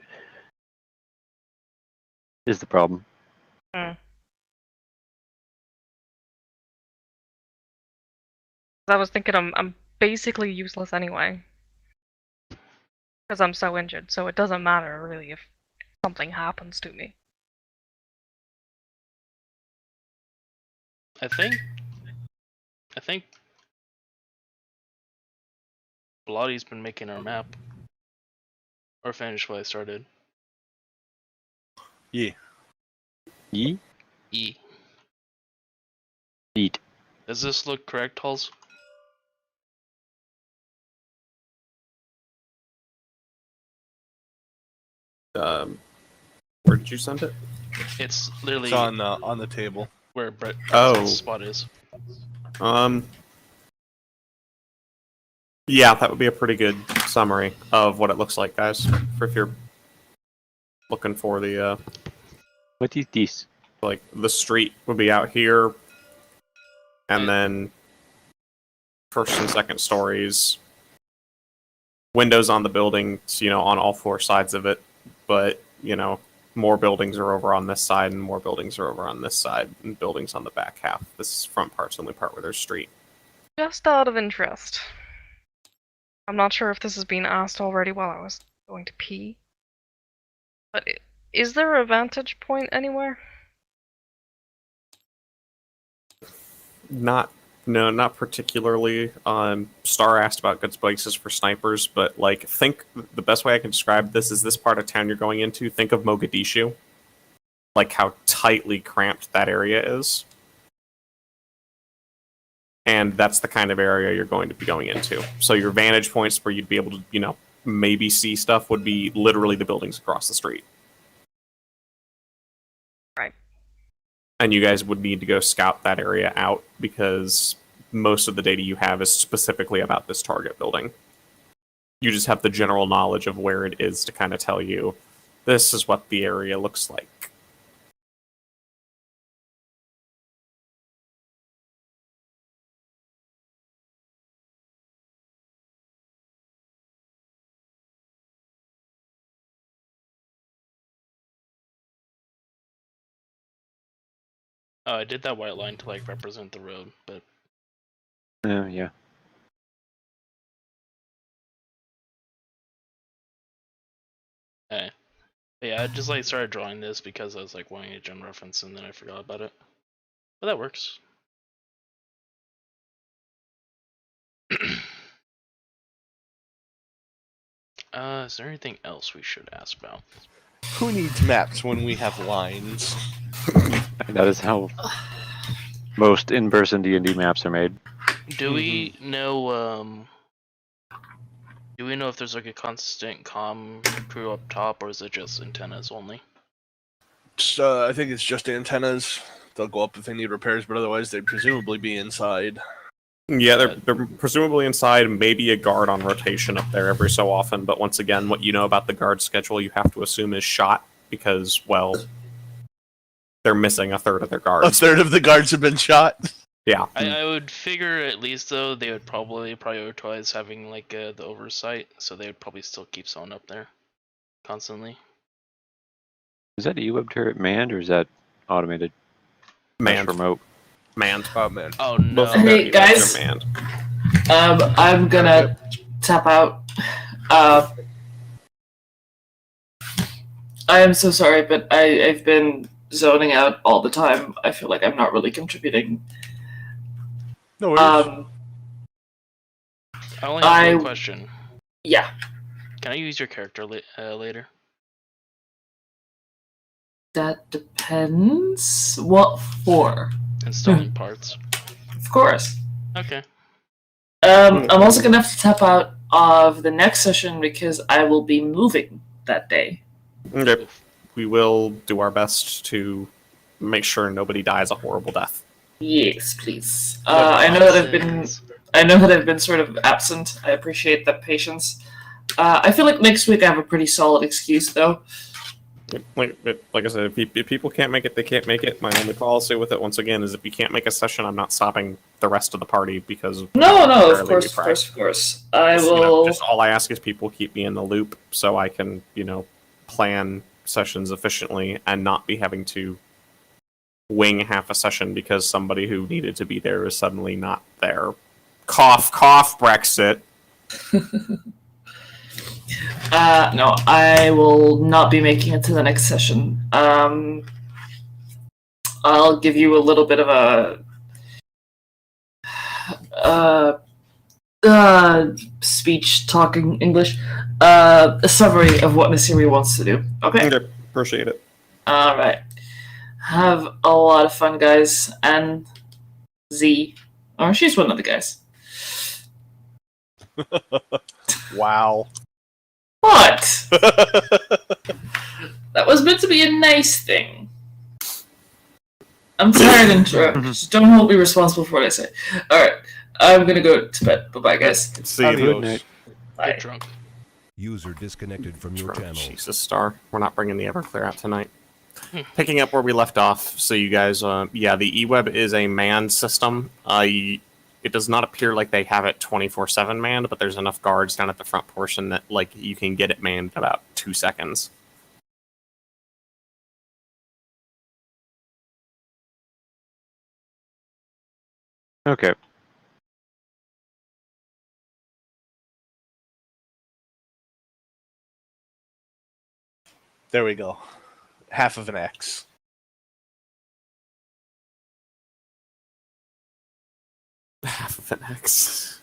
Is the problem. I was thinking I'm basically useless anyway. Because I'm so injured, so it doesn't matter really if something happens to me. I think Belotti's been making our map. Or finished what I started. Yeah. Yee? E. Eat. Does this look correct, Halls? Where did you send it? It's literally It's on the table. where Brett's Oh. spot is. Yeah, that would be a pretty good summary of what it looks like, guys. For if you're looking for the What is this? like the street would be out here, and then first and second stories, windows on the buildings, on all four sides of it, but more buildings are over on this side and more buildings are over on this side, and buildings on the back half. This front part's the only part where there's street. Just out of interest. I'm not sure if this has been asked already while I was going to pee. But is there a vantage point anywhere? Not particularly. Star asked about good places for snipers, but think the best way I can describe this is this part of town you're going into. Think of Mogadishu, like how tightly cramped that area is, and that's the kind of area you're going to be going into. So your vantage points where you'd be able to, maybe see stuff would be literally the buildings across the street. Right. And you guys would need to go scout that area out because most of the data you have is specifically about this target building. You just have the general knowledge of where it is to kind of tell you, this is what the area looks like. Oh, I did that white line to like represent the road, but Yeah. eh. Yeah, I just like started drawing this because I was like wanting a gen reference and then I forgot about it. But that works. Is there anything else we should ask about? Who needs maps when we have lines? That is how most in-person D&D maps are made. Do we know do we know if there's like a constant comm crew up top or is it just antennas only? I think it's just antennas. They'll go up if they need repairs, but otherwise they'd presumably be inside. Yeah, they're presumably inside, maybe a guard on rotation up there every so often, but once again, what you know about the guard schedule, you have to assume is shot, because, well, they're missing a third of their A guards. third of the guards have been shot. Yeah. I would figure at least though they would probably prioritize having like the oversight, so they would probably still keep someone up there constantly. Is that E-Web turret manned or is that automated? Manned. That's remote. Manned. Oh man. Oh no! Both of Hey, their guys. are manned. I'm gonna tap out. I am so sorry, but I've been zoning out all the time. I feel like I'm not really contributing. No worries. I only have I- one question. Yeah, Can I use your character later? that depends. What for? Installing parts. Of course. Okay. I'm also gonna have to tap out of the next session because I will be moving that day. Okay. We will do our best to make sure nobody dies a horrible death. Yes, please. No I know that I've been. nonsense. I know that I've been sort of absent. I appreciate that patience. I feel like next week I have a pretty solid excuse, though. Like I said, if people can't make it, they can't make it. My only policy with it, once again, is if you can't make a session, I'm not stopping the rest of the party because No, rarely of we course, of try. course, of course. I Just, you know, will. just all I ask is people keep me in the loop so I can, plan sessions efficiently and not be having to wing half a session because somebody who needed to be there is suddenly not there. Cough, cough, Brexit. No, I will not be making it to the next session. I'll give you a little bit of a speech talking English, a summary of what Nasiri wants to do. Okay. Okay, appreciate it. All right. Have a lot of fun, guys, and Z. Oh, she's one of the guys. Wow. What? That was meant to be a nice thing. I'm tired and drunk. Just don't hold me responsible for what I say. Alright, I'm gonna go to bed. Bye-bye, guys. See you. Adios. Bye. Get drunk. User disconnected from your channel. Jesus, Star. We're not bringing the Everclear out tonight. Picking up where we left off, so you guys, yeah, the eWeb is a manned system. It does not appear like they have it 24/7 manned, but there's enough guards down at the front portion that, like, you can get it manned in about 2 seconds. Okay. There we go. Half of an X. Half of an X.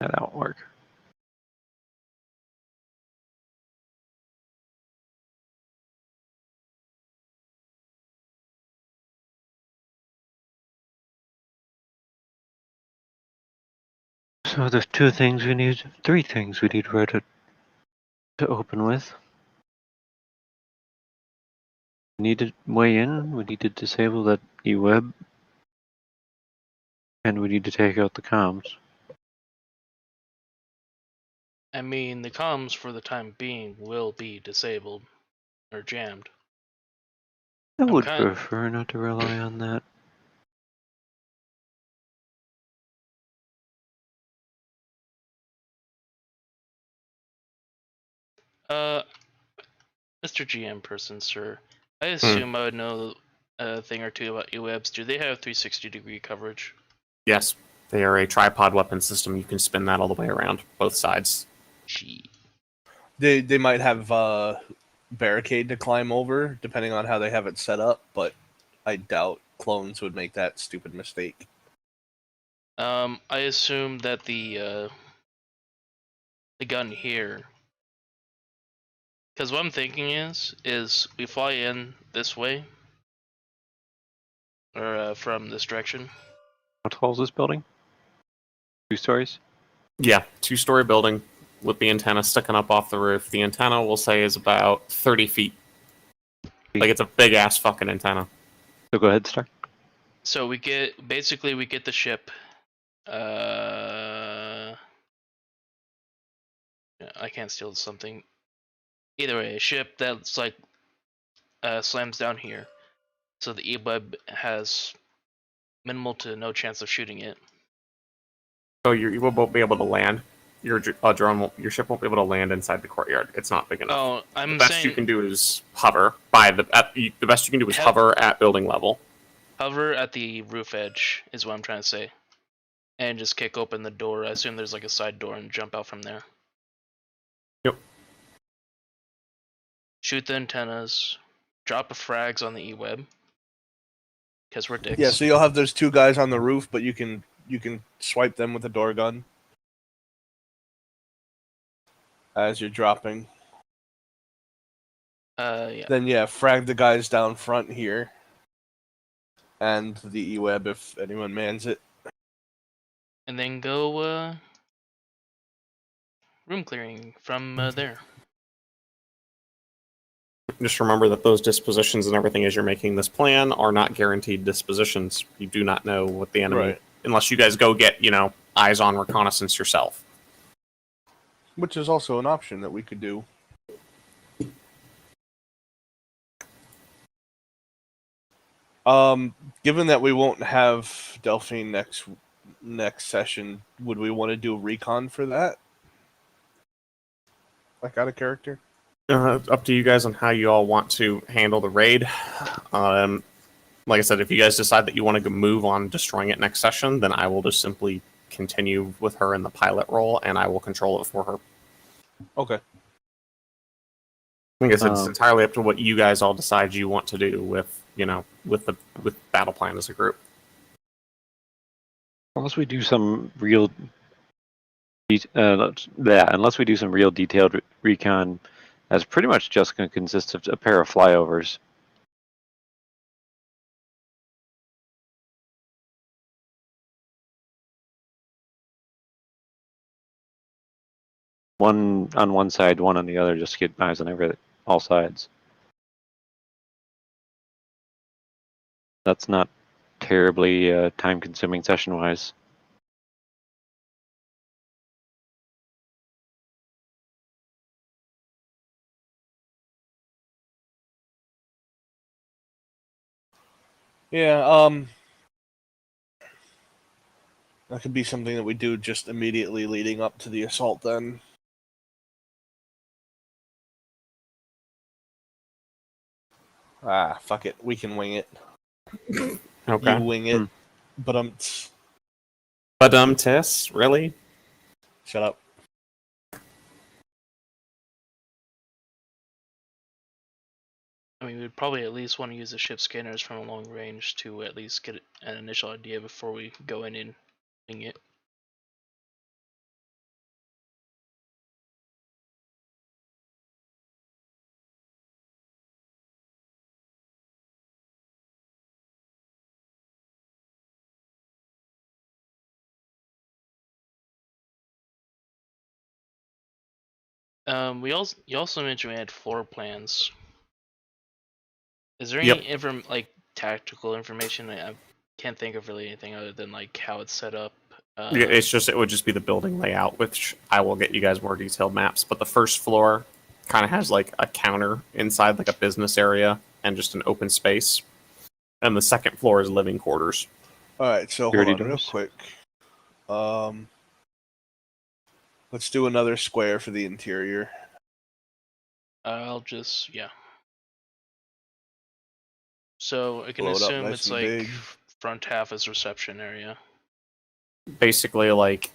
That won't work. So there's three things we need Reddit to open with. We need to weigh in, we need to disable that eWeb, and we need to take out the comms. I mean, the comms for the time being will be disabled or jammed. I would Okay. prefer not to rely on that. Mr. GM person, sir, I assume I would know a thing or two about E-webs. Do they have 360-degree coverage? Yes, they are a tripod weapon system. You can spin that all the way around, both sides. Gee. They might have barricade to climb over, depending on how they have it set up, but I doubt clones would make that stupid mistake. I assume that the gun here, because what I'm thinking is we fly in this way, or from this direction. How tall is this building? 2 stories? Yeah, 2-story building with the antenna sticking up off the roof. The antenna, we'll say, is about 30 feet. Like, it's a big-ass fucking antenna. So go ahead, Star. So we get the ship. I can't steal something. Either way, a ship that's like slams down here, so the E-web has minimal to no chance of shooting it. So you won't be able to land. Your ship won't be able to land inside the courtyard. It's not big enough. Oh, I'm The best saying you can do is hover the best you can do is hover at building level. hover at the roof edge is what I'm trying to say, and just kick open the door. I assume there's like a side door and jump out from there. Yep. Shoot the antennas. Drop a frags on the E-web. Because we're dicks. Yeah, so you'll have those 2 guys on the roof, but you can swipe them with a door gun as you're dropping. Yeah. Then frag the guys down front here, and the E-web if anyone mans it. And then go room clearing from there. Just remember that those dispositions and everything as you're making this plan are not guaranteed dispositions. You do not know what the enemy, Right. unless you guys go get, eyes on reconnaissance yourself. Which is also an option that we could do. Given that we won't have Delphine next session, would we want to do a recon for that? Like out of character? Up to you guys on how you all want to handle the raid. Like I said, if you guys decide that you want to move on destroying it next session, then I will just simply continue with her in the pilot role, and I will control it for her. Okay. Like I said, it's entirely up to what you guys all decide you want to do with battle plan as a group. Unless we do some real, unless we do some real detailed recon, that's pretty much just going to consist of a pair of flyovers. One on one side, one on the other, just to get eyes on all sides. That's not terribly time-consuming session-wise. Yeah, that could be something that we do just immediately leading up to the assault then. Fuck it. We can wing it. Okay. You wing it. But Tess, really? Shut up. I mean, we'd probably at least want to use the ship scanners from a long range to at least get an initial idea before we go in and wing it. You also mentioned we had floor plans. Is there any tactical information? I can't think of really anything other than like how it's set up. Yeah, it would just be the building layout, which I will get you guys more detailed maps. But the first floor kind of has like a counter inside, like a business area, and just an open space. And the second floor is living quarters. All right, so hold on real quick. Let's do another square for the interior. I'll just So I can Blow it up assume nice it's and like big. front half is reception area. Basically, like,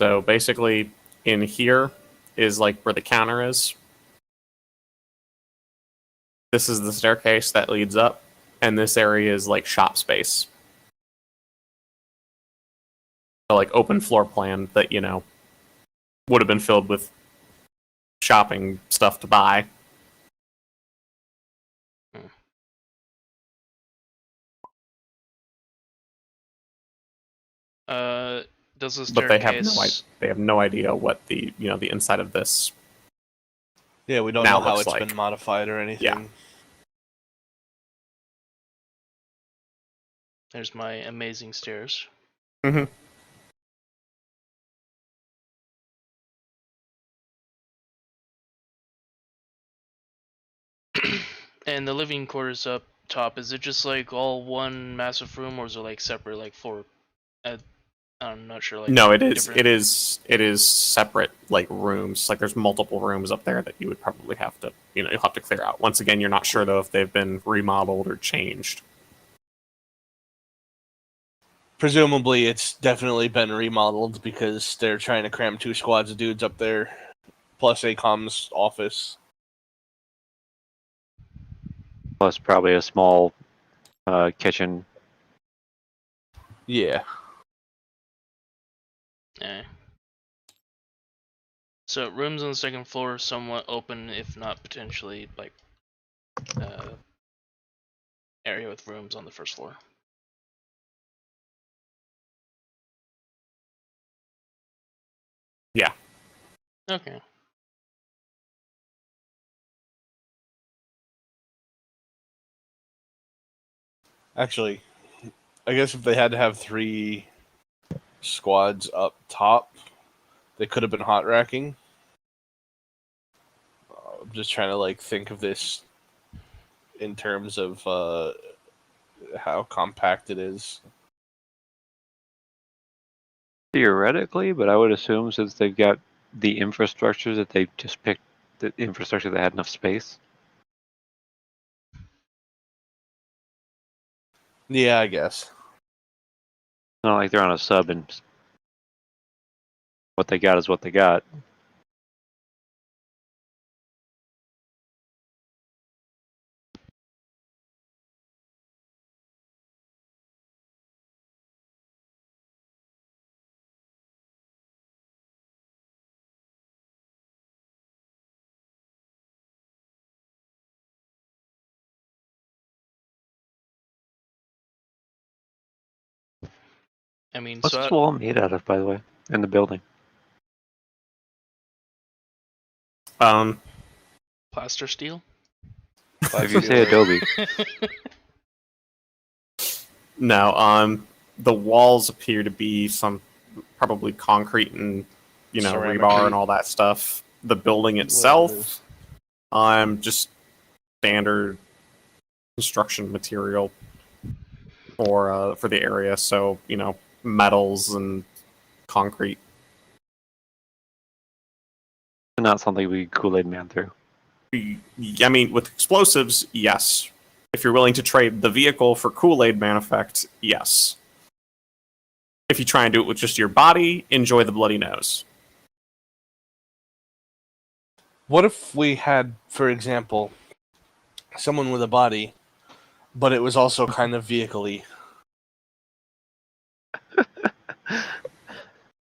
so basically in here is like where the counter is. This is the staircase that leads up, and this area is like shop space. So like open floor plan that, you know, would have been filled with shopping stuff to buy. Does the But staircase? they have no idea what the, you know, the inside of this. Yeah, we don't Now know how looks it's like. been modified or anything. Yeah. There's my amazing stairs. Mhm. And the living quarters up top, is it just like all one massive room, or is it like separate, like four? I'm not sure. Like No, it is. different- It is separate, like rooms. Like there's multiple rooms up there that you would probably have to, you know, you'll have to clear out. Once again, you're not sure though if they've been remodeled or changed. Presumably, it's definitely been remodeled because they're trying to cram 2 squads of dudes up there, plus a comms office. Plus probably a small kitchen. Yeah. Eh. So rooms on the second floor somewhat open, if not potentially like area with rooms on the first floor. Yeah. Okay. Actually, I guess if they had to have 3 squads up top, they could have been hot racking. I'm just trying to like think of this in terms of how compact it is. Theoretically, but I would assume since they've got the infrastructure that they just picked the infrastructure that had enough space. Yeah, I guess. It's not like they're on a sub and what they got is what they got. I mean, What's so this wall made out of, by the way, in the building? plaster steel. If you say Adobe, No, the walls appear to be some probably concrete and, you know, Ceramic. rebar and all that stuff. The building itself, just standard construction material for the area. So, you know, metals and concrete. not something we Kool-Aid man through. I mean, with explosives, yes. If you're willing to trade the vehicle for Kool-Aid Man effect, yes. If you try and do it with just your body, enjoy the bloody nose. What if we had, for example, someone with a body, but it was also kind of vehicle-y?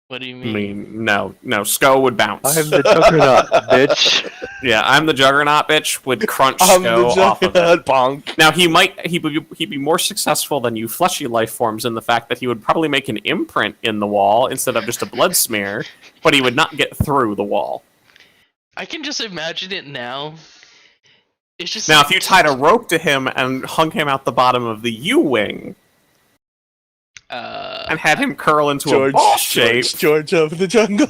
What do you I mean? mean, no, Sko would bounce. I'm the juggernaut, bitch. Yeah, I'm the Juggernaut bitch would crunch I'm Sko the off of it. Juggernaut bonk. Now he'd be more successful than you fleshy life forms in the fact that he would probably make an imprint in the wall instead of just a blood smear, but he would not get through the wall. I can just imagine it now. It's just Now, like, if you tied a rope to him and hung him out the bottom of the U-wing and had him curl into a ball shape, George of the jungle.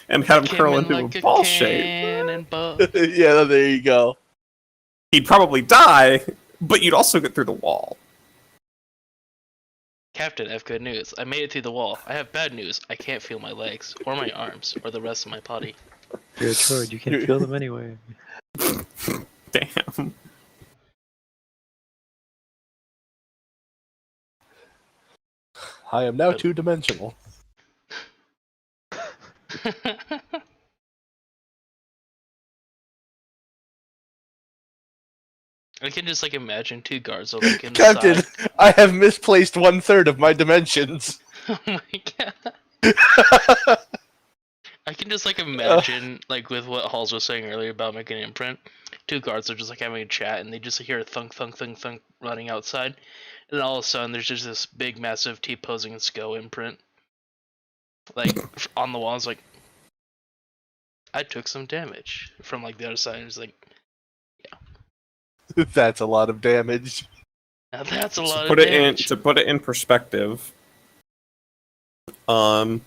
and had him came curl in into like a ball shape, cannonball. Yeah, there you go. he'd probably die, but you'd also get through the wall. Captain, I have good news. I made it through the wall. I have bad news. I can't feel my legs, or my arms, or the rest of my body. You're a droid. You can't feel them anyway. Damn. I am now two-dimensional. I can just like imagine two guards are like inside. Captain, I have misplaced 1/3 of my dimensions. Oh my god. I can just like imagine like with what Halls was saying earlier about making an imprint. Two guards are just like having a chat and they just hear a thunk thunk thunk thunk running outside. And then all of a sudden there's just this big massive T posing and SCO imprint. Like on the wall. It's like I took some damage from like the other side. It's like That's a lot of damage. now that's a lot To of damage. to put it in perspective, alright,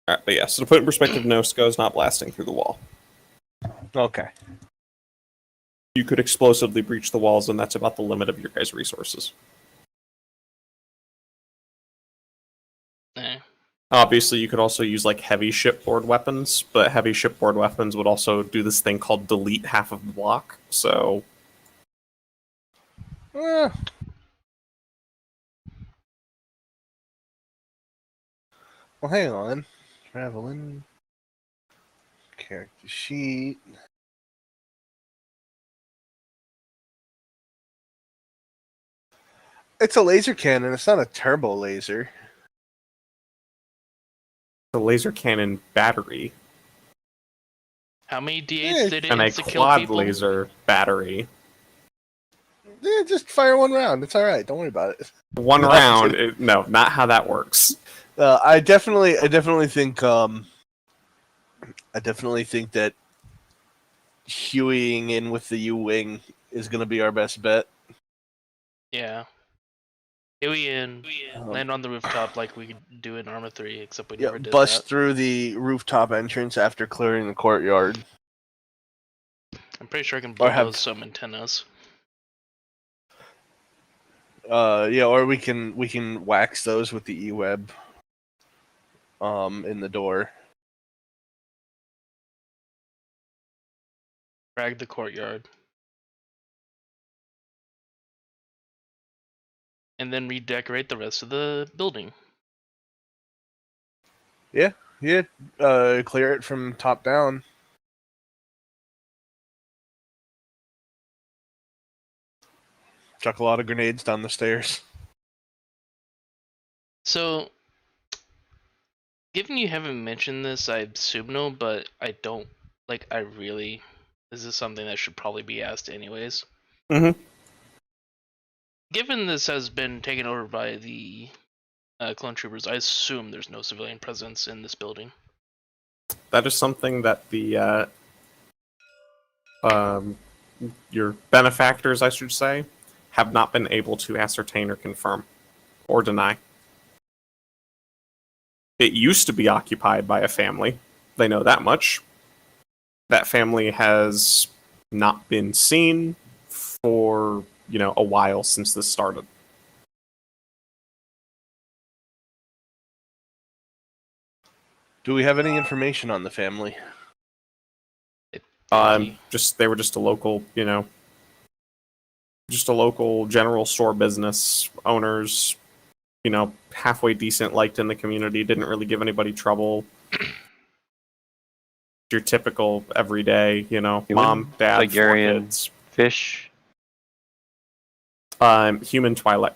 but yeah, so to put it in perspective, no SCO is not blasting through the wall. Okay. You could explosively breach the walls, and that's about the limit of your guys' resources. Eh. Obviously, you could also use like heavy shipboard weapons, but heavy shipboard weapons would also do this thing called delete half of the block. So, Well, hang on. Traveling. Character sheet. It's a laser cannon. It's not a turbo laser. the laser cannon battery How many D8s Yeah, did it and a insta kill quad people? laser battery. Yeah, just fire one round. It's all right. Don't worry about it. One No. round. No, not how that works. I definitely think that hewing in with the U-wing is going to be our best bet. Yeah. Huey in, land on the rooftop like we could do in Arma 3, except we never did Bust that. through the rooftop entrance after clearing the courtyard. I'm pretty sure I can Or have- bulldoze some antennas. Or we can wax those with the E-web. In the door. Drag the courtyard. And then redecorate the rest of the building. Yeah. Clear it from top down. Chuck a lot of grenades down the stairs. So, given you haven't mentioned this, I assume no, but I don't, this is something that should probably be asked anyways. Mhm. Given this has been taken over by the clone troopers, I assume there's no civilian presence in this building. That is something that the your benefactors, I should say, have not been able to ascertain or confirm or deny. It used to be occupied by a family. They know that much. That family has not been seen for, a while since this started. Do we have any information on the family? They were just a local, just a local general store business owners, halfway decent, liked in the community, didn't really give anybody trouble. Your typical everyday, mom, dad, Ligurian 4 kids. fish. Human Twilight.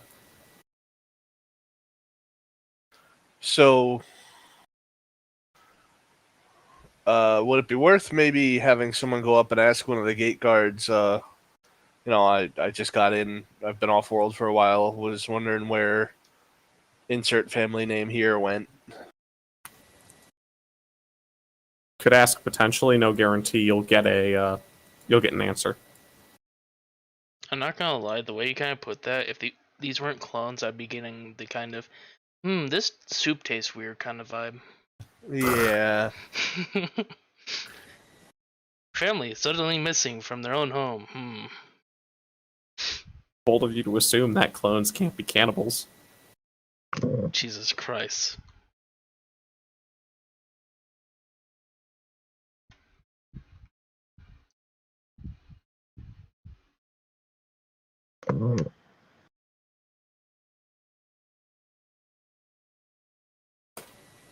So, would it be worth maybe having someone go up and ask one of the gate guards, I just got in, I've been off world for a while, was wondering where insert family name here went. Could ask potentially, no guarantee you'll get an answer. I'm not gonna lie, the way you kind of put that, if these weren't clones, I'd be getting the kind of, this soup tastes weird kind of vibe. Yeah. Family suddenly missing from their own home. bold of you to assume that clones can't be cannibals. Jesus Christ.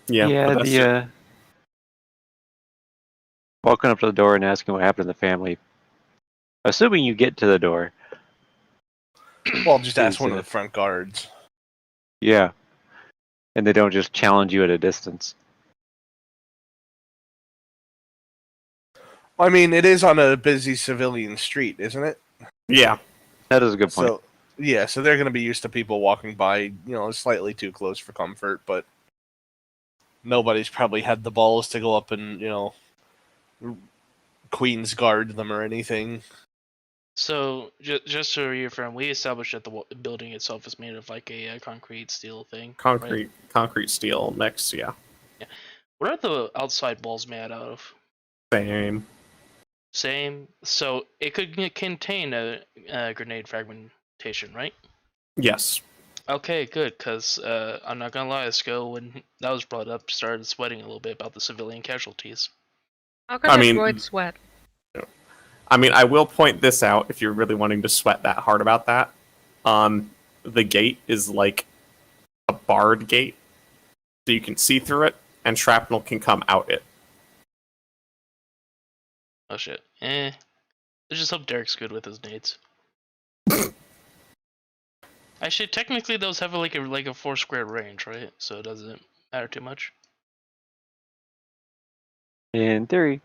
Yeah, but that's the walking up to the door and asking what happened to the family. Assuming you get to the door. Well, just ask Is, one of the front guards. Yeah. And they don't just challenge you at a distance. I mean, it is on a busy civilian street, isn't it? yeah. That is a good point. So, yeah, so they're going to be used to people walking by, slightly too close for comfort, but nobody's probably had the balls to go up and, Queen's Guard them or anything. So, just to reaffirm, we established that the building itself is made of like a concrete steel thing. Concrete, right? concrete steel mix, yeah. What are the outside walls made out of? Same. Same. So it could contain a grenade fragmentation, right? Yes. Okay, good. Because I'm not gonna lie, Sko, when that was brought up, started sweating a little bit about the civilian casualties. How could I a mean- droid sweat? I mean, I will point this out if you're really wanting to sweat that hard about that. The gate is like a barred gate, so you can see through it, and shrapnel can come out it. Oh shit. Let's just hope Derek's good with his nades. Actually, technically those have like a 4 square range, right? So it doesn't matter too much. In theory.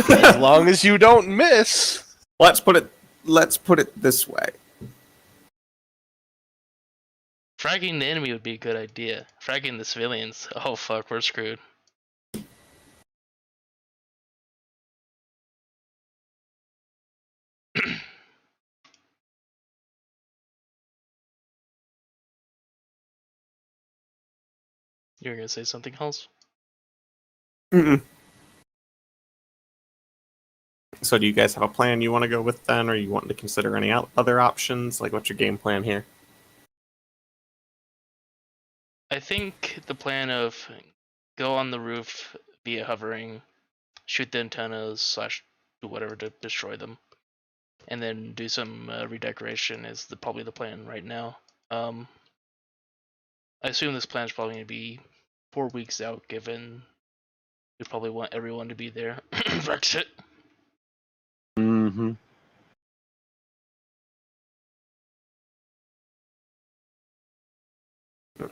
As long as you don't miss. Let's put it this way. Fragging the enemy would be a good idea. Fragging the civilians, oh fuck, we're screwed. You were gonna say something else? Mm-mm. So do you guys have a plan you want to go with then, or you want to consider any other options? Like, what's your game plan here? I think the plan of go on the roof via hovering, shoot the antennas / do whatever to destroy them, and then do some redecoration is probably the plan right now. I assume this plan is probably going to be 4 weeks out, given we probably want everyone to be there. Brexit. Mm-hmm.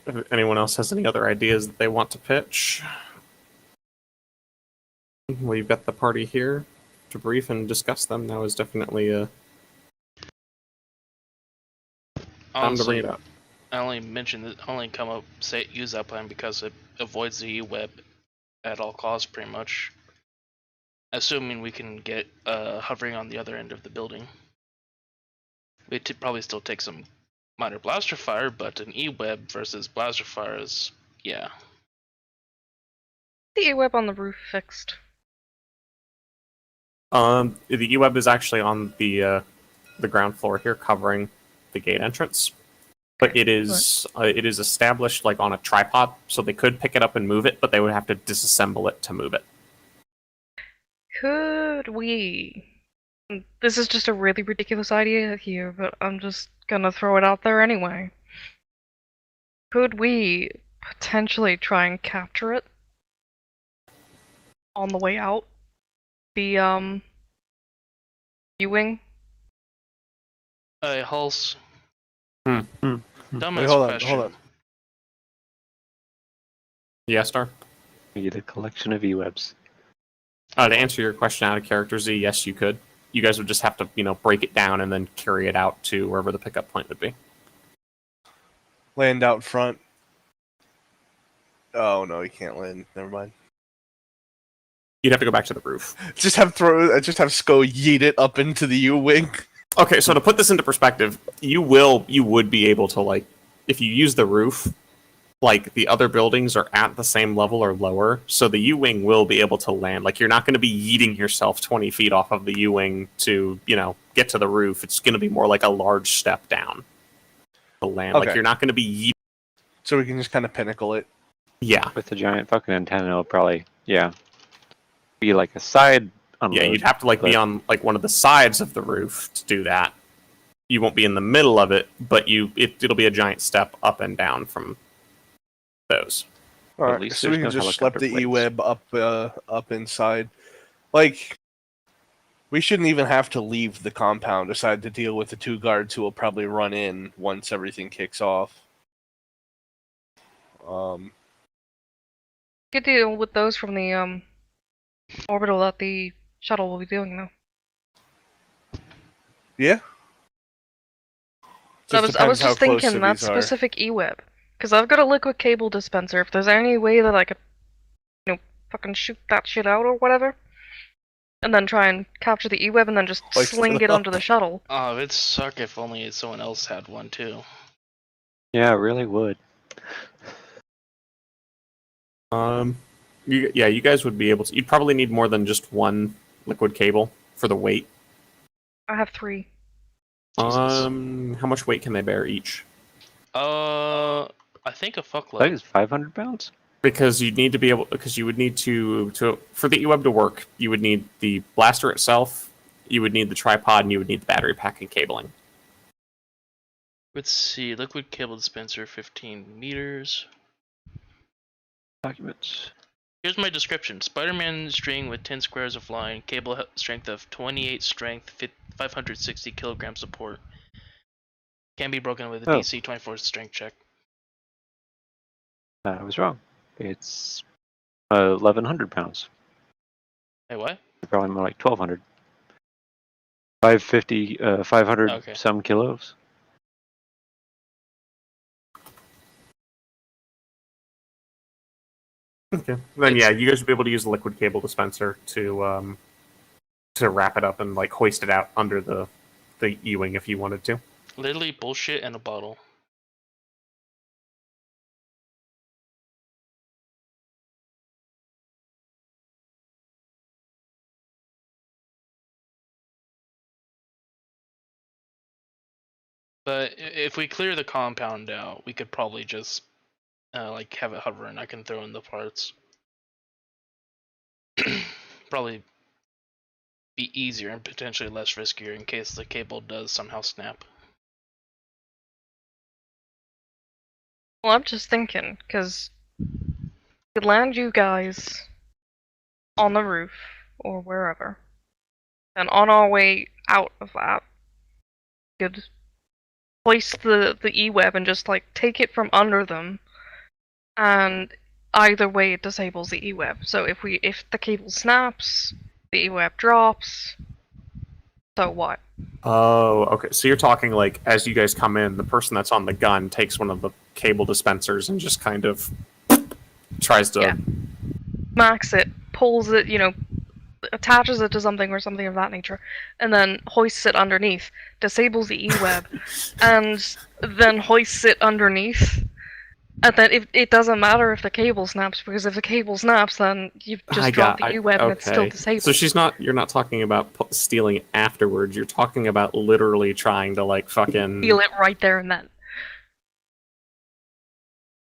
If anyone else has any other ideas that they want to pitch? We've got the party here to brief and discuss them. Now is definitely a time to bring it up. I only mentioned that. I only use that plan because it avoids the E-web at all costs, pretty much. Assuming we can get hovering on the other end of the building. We'd probably still take some minor blaster fire, but an E-web versus blaster fire is, yeah. The E-web on the roof fixed. The E-web is actually on the ground floor here, covering the gate entrance. But it is established like on a tripod, so they could pick it up and move it, but they would have to disassemble it to move it. Could we... This is just a really ridiculous idea here, but I'm just gonna throw it out there anyway. Could we potentially try and capture it on the way out? The, U-wing? Hulse. Hmm. Dumbass Wait, hold on, question. hold on. Yeah, Star? We get a collection of E-webs. To answer your question out of character, Z, yes, you could. You guys would just have to, break it down and then carry it out to wherever the pickup point would be. Land out front. Oh, no, you can't land. Never mind. You'd have to go back to the roof. Just have Sko yeet it up into the U-wing. Okay, so to put this into perspective, you would be able to, if you use the roof, like the other buildings are at the same level or lower, so the U-wing will be able to land. Like you're not going to be yeeting yourself 20 feet off of the U-wing to, get to the roof. It's going to be more like a large step down to land. Okay. Like you're not going to be yeeting. So we can just kind of pinnacle it. Yeah. With the giant fucking antenna, it'll probably, be like a side unload. Yeah, you'd have to be on like one of the sides of the roof to do that. You won't be in the middle of it, but it'll be a giant step up and down from those. All At right, least so we there's can no just slap the helicopter E-web up inside. Like, we shouldn't even have to leave the compound aside to deal with the 2 guards who will probably run in once everything kicks off. Could deal with those from the orbital that the shuttle will be doing, though. Yeah. I was depends how just close thinking that cities are. specific E-web, because I've got a liquid cable dispenser. If there's any way that I could, fucking shoot that shit out or whatever, and then try and capture the E-web and then just Hoist sling it it up. onto the shuttle. Oh, it'd suck if only someone else had one too. Yeah, it really would. You guys would be able to. You'd probably need more than just one liquid cable for the weight. I have 3. Jesus. How much weight can they bear each? I think a I think fuckload. it's 500 pounds. Because you would need to for the E-web to work, you would need the blaster itself, you would need the tripod, and you would need the battery pack and cabling. Let's see, liquid cable dispenser, 15 meters. Documents. Here's my description. Spider-Man string with 10 squares of line, cable strength of 28 strength, 560 kilogram support. Can be broken with a DC 24 strength check. I was wrong. It's 1,100 pounds. Hey, what? Probably more like 1,200. 500 Okay. some kilos. Okay. Then you guys would be able to use the liquid cable dispenser to wrap it up and hoist it out under the E-wing if you wanted to. Literally bullshit in a bottle. But if we clear the compound out, we could probably just have it hover and I can throw in the parts. Probably be easier and potentially less riskier in case the cable does somehow snap. Well, I'm just thinking, because we could land you guys on the roof, or wherever, and on our way out of that, we could place the E-web and just, take it from under them, and either way it disables the E-web. So if the cable snaps, the E-web drops, so what? Oh, okay. So you're talking as you guys come in, the person that's on the gun takes one of the cable dispensers and just kind of tries to... Yeah. Max it, pulls it, attaches it to something or something of that nature, and then hoists it underneath, disables the E-web, and then hoists it underneath. And then it doesn't matter if the cable snaps, because if the cable snaps, then you've just dropped the E-web and it's still disabled. So you're not talking about stealing it afterwards, you're talking about literally trying to fucking... Steal it right there and then.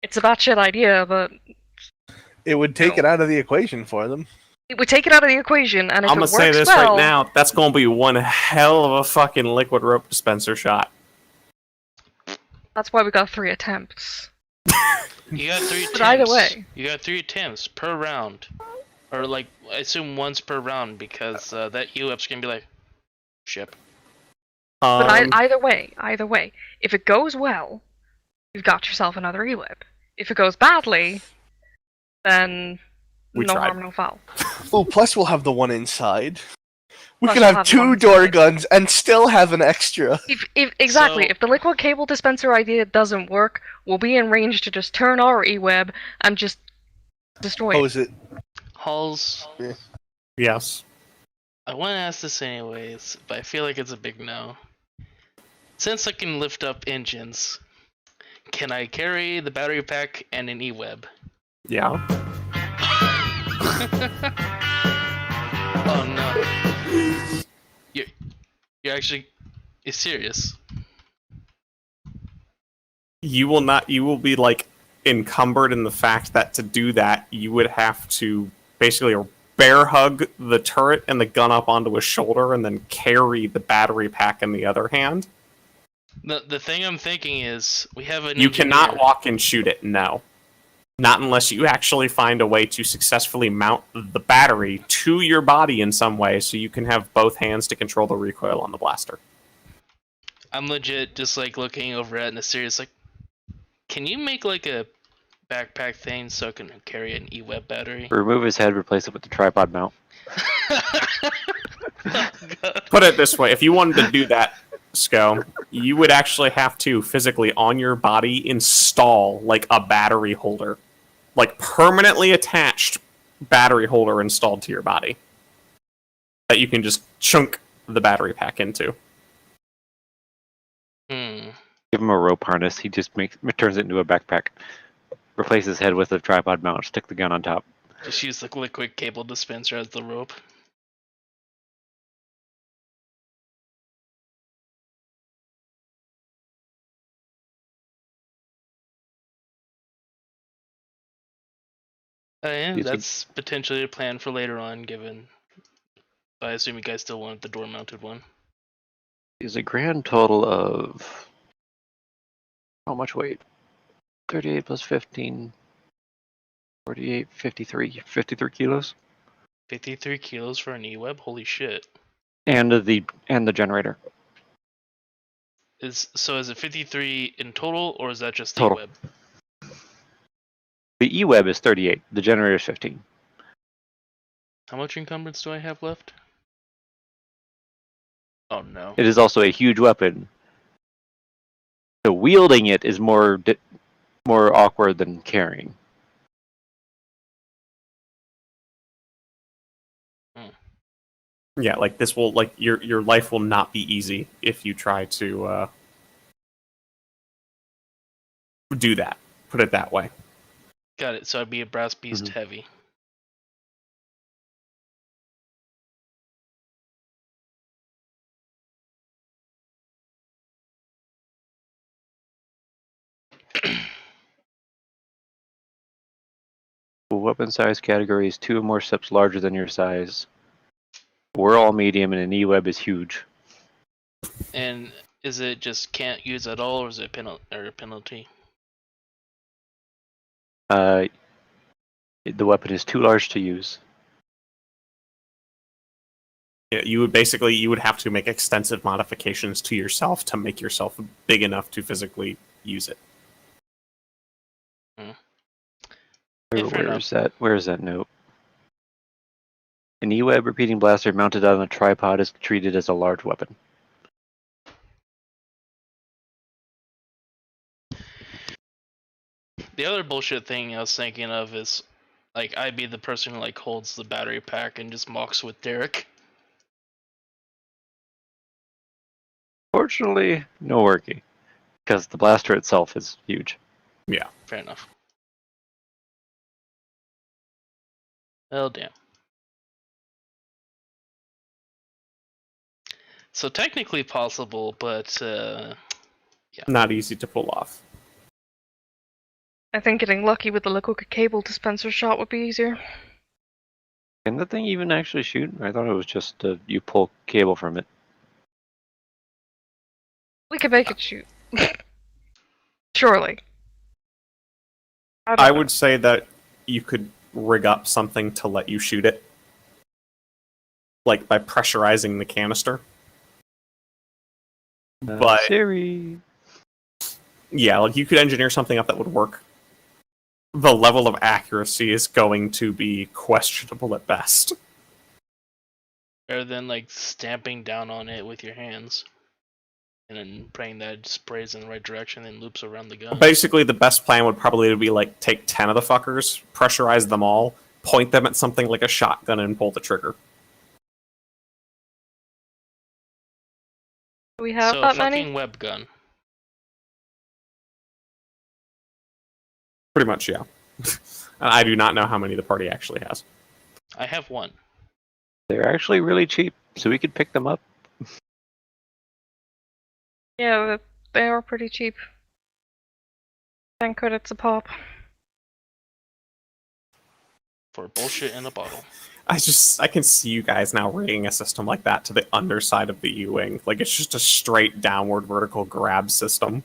It's a batshit idea, but... It would take it out of the equation for them. It would take it out of the equation, and if I'm it gonna works say this well, right now, that's gonna be one hell of a fucking liquid rope dispenser shot. that's why we got 3 attempts. You got 3 attempts. But either way. You got 3 attempts per round. Or I assume once per round, because that E-web's gonna be ship. But either way, if it goes well, you've got yourself another E-web. If it goes badly, then We no tried. harm, no foul. Oh, plus we'll have the one inside. We Plus could we'll have have 2 one door inside. guns and still have an extra. Exactly, So- if the liquid cable dispenser idea doesn't work, we'll be in range to just turn our E-web and just destroy it. Hose it. Halls, Yes. I want to ask this anyways, but I feel like it's a big no. Since I can lift up engines, can I carry the battery pack and an e-web? Yeah. Oh no. You're actually serious. You will not. You will be like encumbered in the fact that to do that, you would have to basically bear hug the turret and the gun up onto his shoulder, and then carry the battery pack in the other hand. The thing I'm thinking is we have an You engineer. cannot walk and shoot it. No, not unless you actually find a way to successfully mount the battery to your body in some way, so you can have both hands to control the recoil on the blaster. I'm legit just like looking over at Nasiri. It's like, can you make like a backpack thing so I can carry an e-web battery? Remove his head, replace it with the tripod mount. Oh, God. Put it this way, if you wanted to do that, Sko, you would actually have to physically on your body install like a battery holder. Like permanently attached battery holder installed to your body. That you can just chunk the battery pack into. Give him a rope harness. He just turns it into a backpack. Replace his head with a tripod mount. Stick the gun on top. Just use the liquid cable dispenser as the rope. Yeah, that's potentially a plan for later on, given. I assume you guys still want the door-mounted one. Is a grand total of how much weight? 38 plus 15. 48, 53. 53 kilos. 53 kilos for an e-web? Holy shit. And the generator. Is it 53 in total, or is that just Total. e-web? The e-web is 38. The generator is 15. How much encumbrance do I have left? Oh no. It is also a huge weapon. So wielding it is more awkward than carrying. Yeah, like this will like your life will not be easy if you try to do that. Put it that way. Got it. So I'd be a brass beast heavy. Weapon size category is 2 or more steps larger than your size. We're all medium, and an e-web is huge. And is it just can't use at all, or is it a penalty? The weapon is too large to use. Yeah, you would have to make extensive modifications to yourself to make yourself big enough to physically use it. Where is that note? An e-web repeating blaster mounted on a tripod is treated as a large weapon. The other bullshit thing I was thinking of is, like, I'd be the person who like holds the battery pack and just mocks with Darik. Fortunately, no working, because the blaster itself is huge. Yeah. Fair enough. Well, damn. So technically possible, but yeah. Not easy to pull off. I think getting lucky with the liquid cable dispenser shot would be easier. Can the thing even actually shoot? I thought it was just you pull cable from it. We could make it shoot. Surely. I would say that you could rig up something to let you shoot it. Like by pressurizing the canister. But Siri. yeah, like you could engineer something up that would work. The level of accuracy is going to be questionable at best. Better than like stamping down on it with your hands. And then praying that it sprays in the right direction and loops around the gun. Basically, the best plan would probably be like take 10 of the fuckers, pressurize them all, point them at something like a shotgun, and pull the trigger. Do we have so that fucking many? web gun. Pretty much, yeah. I do not know how many the party actually has. I have one. They're actually really cheap, so we could pick them up. Yeah, they are pretty cheap. 10 credits a pop. For bullshit in a bottle. I can see you guys now rigging a system like that to the underside of the U-Wing. Like, it's just a straight downward vertical grab system.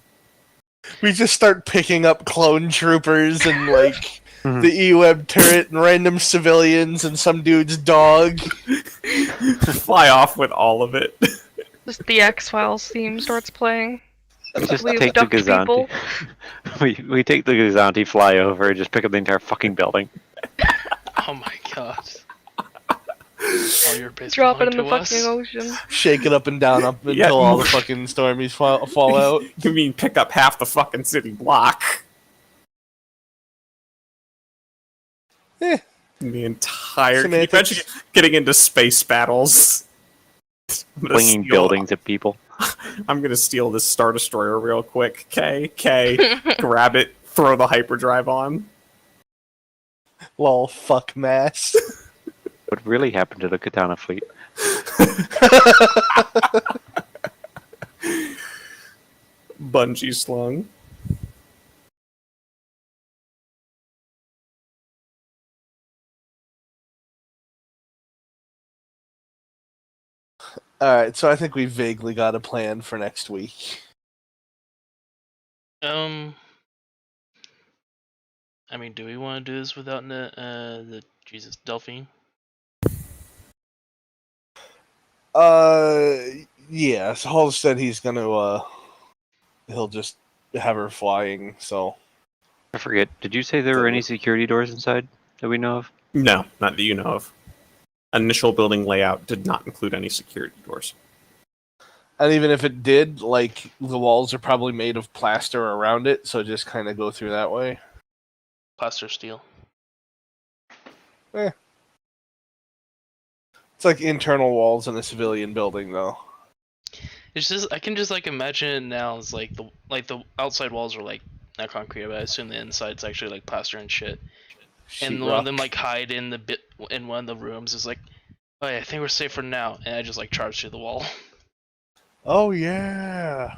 We just start picking up clone troopers and like the E-Web turret and random civilians and some dude's dog. Fly off with all of it. Just the X-Files theme starts playing. We just We take the abduct people. Gazanti. we take the Gazanti, fly over, and just pick up the entire fucking building. Oh my god. All your base Drop it in the belong to fucking us. ocean. Shake it up and down up until Yeah. all the fucking stormies fall out. You mean pick up half the fucking city block? Eh. The entire... Can you Semantics. imagine getting into space battles? I'm gonna Flinging steal- buildings at people. I'm gonna steal this Star Destroyer real quick. K, grab it, throw the hyperdrive on. Lol, fuck mass. What really happened to the Katana fleet? Bungee slung. Alright, so I think we vaguely got a plan for next week. I mean, do we want to do this without the Jesus Delphine? Yeah, so Hall said he's gonna, he'll just have her flying, so. I forget. Did you say there were any security doors inside that we know of? No, not that you know of. Initial building layout did not include any security doors. And even if it did, like, the walls are probably made of plaster around it, so just kind of go through that way. Plaster steel. It's like internal walls in a civilian building, though. It's just I can just like imagine it now. It's like the outside walls are like not concrete, but I assume the inside's actually like plaster and shit. And one of them like hide in the bit in one of the rooms is like, oh yeah, I think we're safe for now, and I just like charge through the wall. Oh, yeah.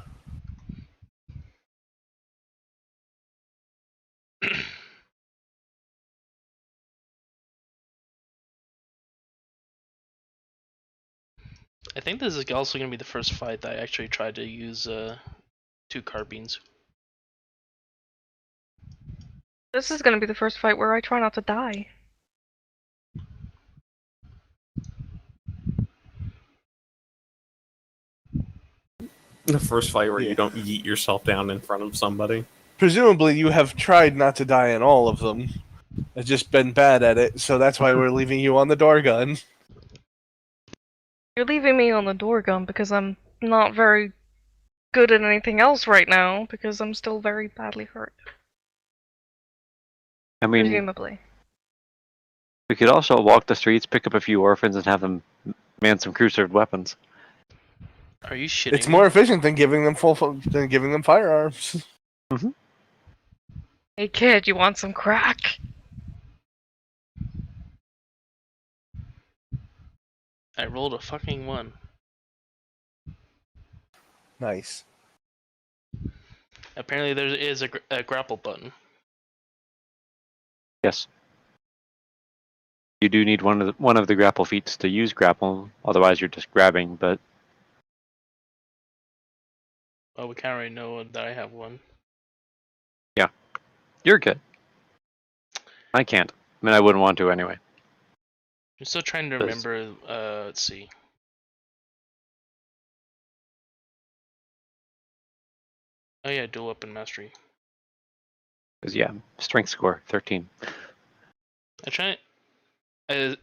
I think this is also gonna be the first fight that I actually tried to use 2 carbines. This is gonna be the first fight where I try not to die. The first fight where Yeah. you don't yeet yourself down in front of somebody. Presumably, you have tried not to die in all of them. I've just been bad at it, so that's why we're leaving you on the door gun. You're leaving me on the door gun because I'm not very good at anything else right now because I'm still very badly hurt. I mean, Presumably. we could also walk the streets, pick up a few orphans, and have them man some crew-served weapons. Are you shitting? It's me? more efficient than giving them than giving them firearms. Hey kid, you want some crack? I rolled a fucking 1. Nice. Apparently there is a grapple button. Yes. You do need one of the grapple feats to use grapple, otherwise you're just grabbing, but Oh, we can't already know that I have one. you're good. I can't. I mean, I wouldn't want to anyway. I'm still trying to Does- remember, let's see. Oh yeah, dual weapon mastery. Because, yeah, strength score, 13. I try. I don't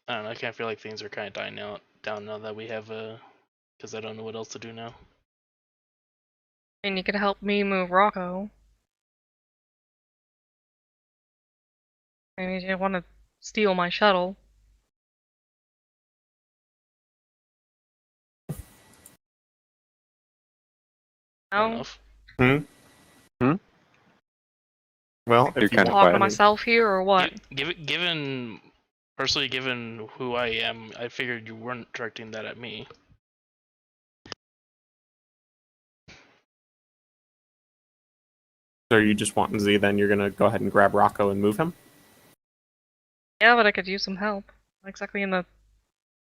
know. I kind of feel like things are kind of down now that we have because I don't know what else to do now. And you could help me move Rocco. I mean, you want to steal my shuttle. Fair No? enough. Well, You're if you kinda want Talking to quiet. myself here or what? Given who I am, I figured you weren't directing that at me. So you just want Z, then you're gonna go ahead and grab Rocco and move him? Yeah, but I could use some help. Not exactly in the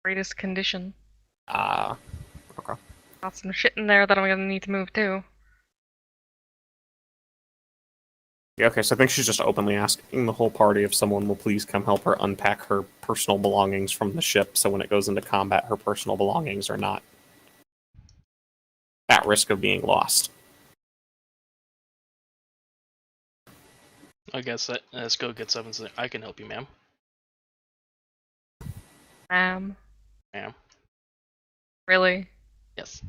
greatest condition. Okay. Got some shit in there that I'm gonna need to move too. Yeah, okay, so I think she's just openly asking the whole party if someone will please come help her unpack her personal belongings from the ship, so when it goes into combat, her personal belongings are not at risk of being lost. I guess let's go get up and say, I can help you, ma'am. Ma'am. Ma'am. Really? Yes.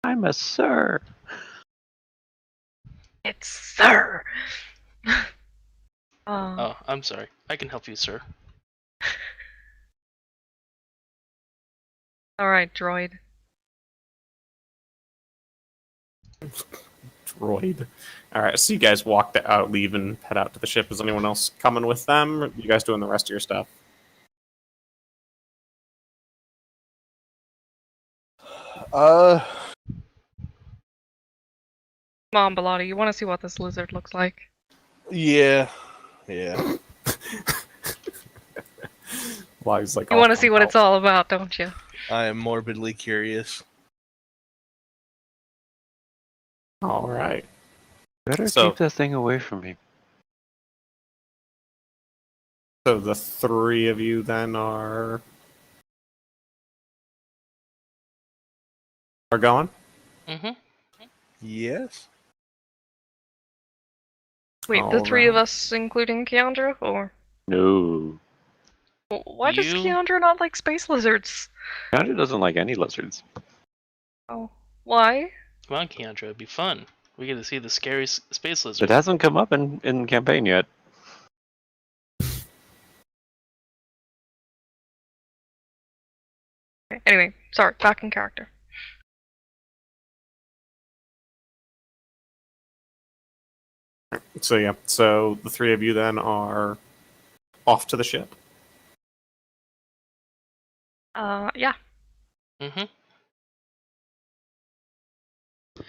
I'm a sir. It's sir! Oh, I'm sorry. I can help you, sir. Alright, droid. Droid. Alright, so you guys walk out, leave, and head out to the ship. Is anyone else coming with them? Or are you guys doing the rest of your stuff? Uh, Come on, Belotti, you wanna see what this lizard looks like? yeah. Well, he's like, You "I'll wanna come see what help." it's all about, don't you? I am morbidly curious. Alright. Better So- keep that thing away from me. So the three of you then are going? Mm-hmm. Yes. Wait, the three of Alright. us, including Kiendra, or No. why does You- Kiendra not like space lizards? Kanthier doesn't like any lizards. Oh, why? Come on, Kiendra, it'd be fun. We get to see the scary space lizards. It hasn't come up in campaign yet. Okay, anyway, sorry, back in character. So yeah, so the three of you then are off to the ship. Yeah. Mm-hmm.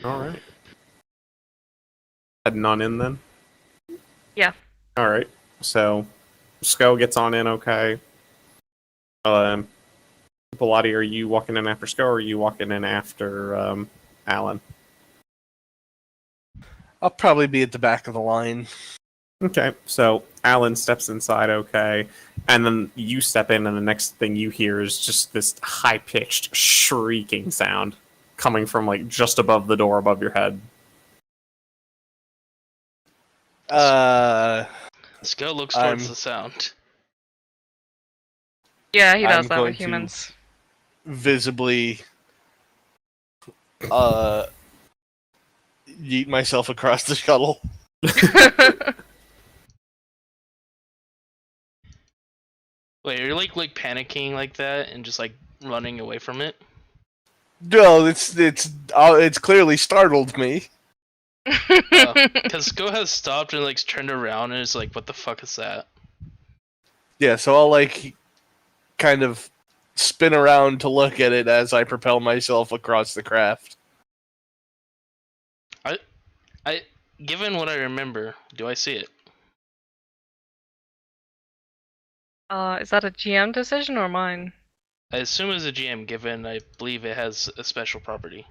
Alright. Heading on in then? Yeah. Alright. So Sko gets on in okay. Belotti, are you walking in after Sko or are you walking in after Alan? I'll probably be at the back of the line. Okay, so Alan steps inside, okay, and then you step in, and the next thing you hear is just this high-pitched shrieking sound coming from like just above the door above your head. Skull looks I'm- towards the sound. Yeah, he does I'm that going with to- humans. Visibly, yeet myself across the shuttle. Wait, you're like panicking like that and just like running away from it? No, it's clearly startled me. Because Sko has stopped and like turned around and is like, what the fuck is that? Yeah, so I'll like kind of spin around to look at it as I propel myself across the craft. Given what I remember, do I see it? Is that a GM decision or mine? I assume as a GM, given I believe it has a special property.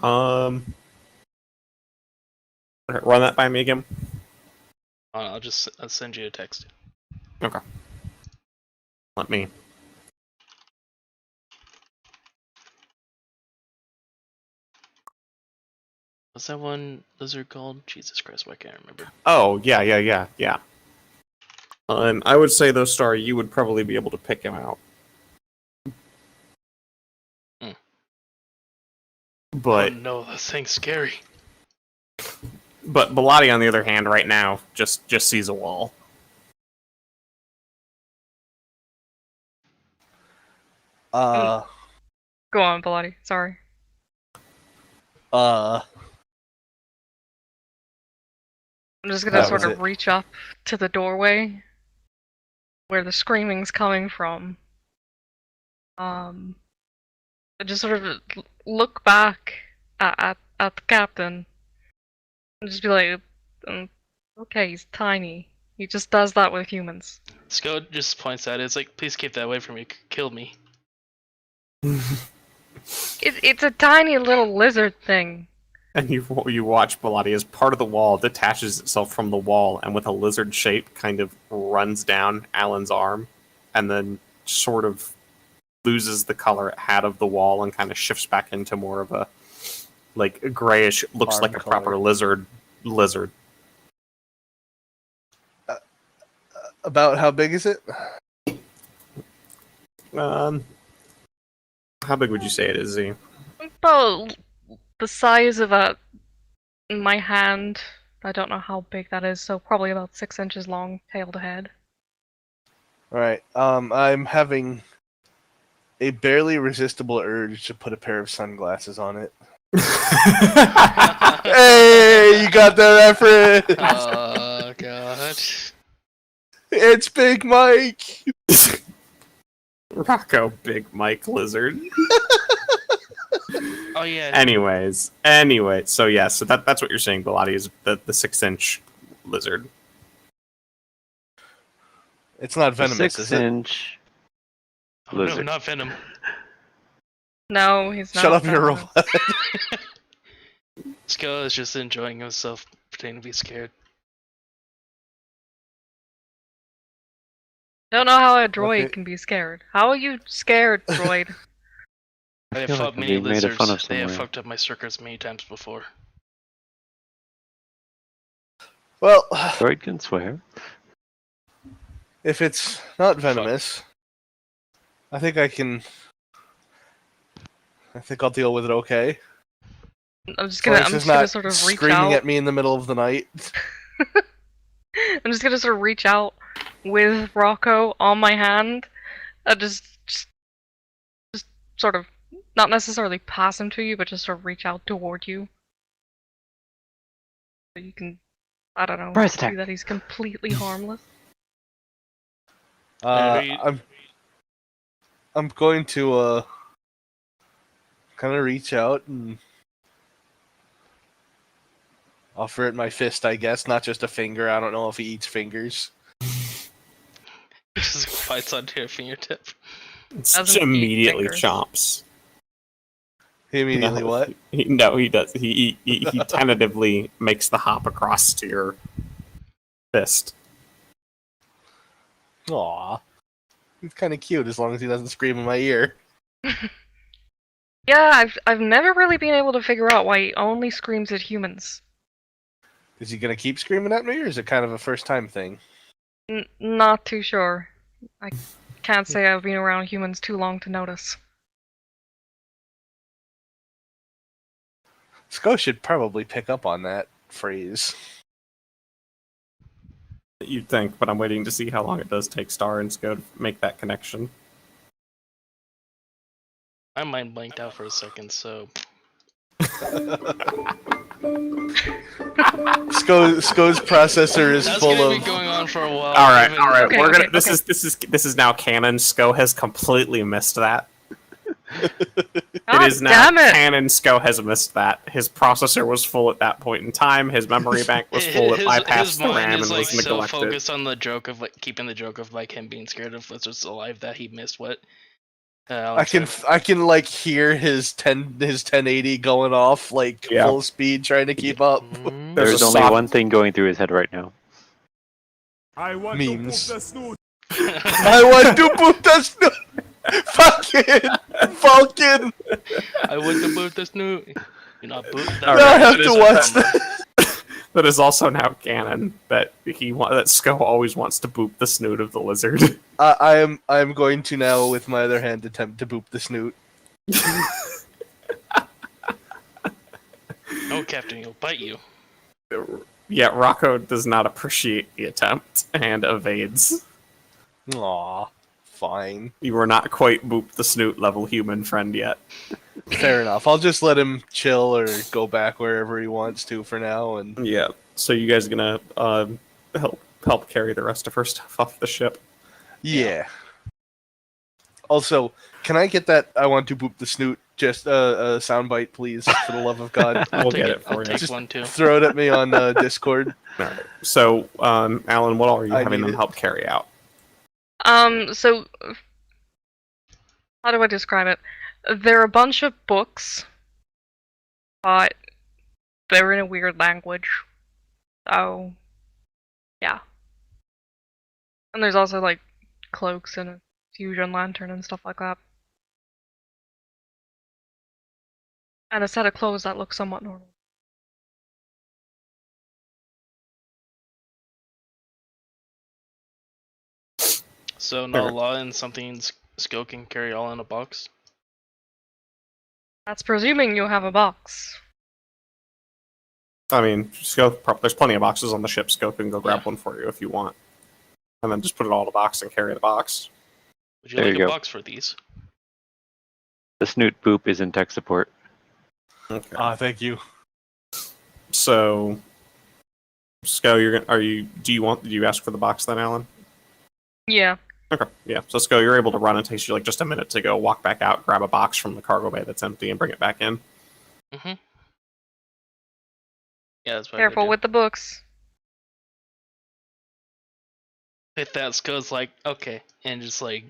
Okay, run that by me again. I'll send you a text. Okay. Let me. What's that one lizard called? Jesus Christ, why can't I remember? Oh, yeah. I would say though, Star, you would probably be able to pick him out. Hmm. But Oh no, that thing's scary. Belotti, on the other hand, right now just sees a wall. Uh, Go on, Belotti. Sorry. I'm just gonna That sort was of it. reach up to the doorway where the screaming's coming from. And just sort of look back at the captain and just be like, okay, he's tiny. He just does that with humans. Sko just points at it. It's like, please keep that away from me. Kill me. It's a tiny little lizard thing. And you watch Belotti as part of the wall detaches itself from the wall and with a lizard shape kind of runs down Alan's arm and then sort of loses the color it had of the wall and kind of shifts back into more of a like a grayish, looks Arm like a proper color. lizard. About how big is it? How big would you say it is, Z? About the size of my hand. I don't know how big that is, so probably about 6 inches long, tail to head. Alright, I'm having a barely resistible urge to put a pair of sunglasses on it. Hey, you got that reference! Oh god. It's Big Mike! Rocco, Big Mike Lizard. Oh yeah. Anyway, so yeah, so that's what you're saying, Belotti, is the 6-inch lizard. It's not venomous, is it? 6-inch Oh, no, lizard. not Venom. No, he's not. Shut up, you're a venomous. robot. Sko is just enjoying himself, pretending to be scared. Don't know how a droid Okay. can be scared. How are you scared, droid? I have feel fought like I'm many being made fun lizards. of They have somewhere. fucked up my circuits many times before. Well, Droid can swear. if it's not venomous, I think I'll deal with it okay. I'm just As long gonna, as I'm it's just gonna not sort of reach screaming out. at me in the middle of the night. I'm just gonna sort of reach out with Rocco on my hand, and just sort of not necessarily pass him to you, but just sort of reach out toward you, so you can, I don't know, Surprise see attack. that he's completely harmless. I'm going to kind of reach out and offer it my fist, I guess, not just a finger. I don't know if he eats fingers. Just bites onto your fingertip. Doesn't eat Immediately fingers. chomps. He immediately No, what? he does. He tentatively makes the hop across to your fist. Aw. He's kind of cute as long as he doesn't scream in my ear. Yeah, I've never really been able to figure out why he only screams at humans. Is he going to keep screaming at me, or is it kind of a first-time thing? Not too sure. I can't say I've been around humans too long to notice. Sko should probably pick up on that phrase. You'd think, but I'm waiting to see how long it does take Star and Sko to make that connection. My mind blanked out for a second, so Sko's processor is that's full gonna of... be going on for a while. All right. Okay, We're gonna. okay, This okay. is now canon. Sko has completely missed that. God It is now damn it! canon. Sko has missed that. His processor was full at that point in time. His memory bank was full. It bypassed the mind RAM is and like was so neglected. focused on the joke of like keeping the joke of like him being scared of lizards alive that he missed what. I can like hear his 1080 going off like Yeah. full speed trying to keep up. Mm, There's There's a only soft- one thing going through his head right now. I want Memes. to poop the snoot. I want to boot the snoot. Fucking Falcon. I want to boot the snoot. You're not boot that. All Now I right, have it to is watch a number. that. That is also now canon that that Sko always wants to boop the snoot of the lizard. I am going to now with my other hand attempt to boop the snoot. No, Captain, he'll bite you. Yeah, Rocco does not appreciate the attempt and evades. Aw, fine. You were not quite boop the snoot level human friend yet. Fair enough. I'll just let him chill or go back wherever he wants to for now. And Yeah. So you guys gonna help carry the rest of her stuff off the ship? yeah. Also, can I get that "I want to boop the snoot" just a soundbite, please, for the love of God? I'll We'll take get it for I'll you. take Just one too. throw it at me on Discord. All right. So, Alan, what all are you I having need them it. help carry out? So how do I describe it? There are a bunch of books, but they're in a weird language. So, yeah. And there's also like cloaks and a fusion lantern and stuff like that. And a set of clothes that look somewhat normal. So not a Okay. law and something Sko can carry all in a box. That's presuming you have a box. I mean, just go. There's plenty of boxes on the ship. Scope and go grab Yeah. one for you if you want, and then just put it all in a box and carry the box. Would you There like you a go. box for these? The snoot boop is in tech support. Okay. Thank you. So, Sco, you're gonna. Do you ask for the box then, Alan? Yeah. Okay. Yeah. So, Sco, you're able to run. It takes you like just a minute to go walk back out, grab a box from the cargo bay that's empty, and bring it back in. Mm-hmm. Yeah, that's what Careful with the books. With that, Sko's like, okay, and just like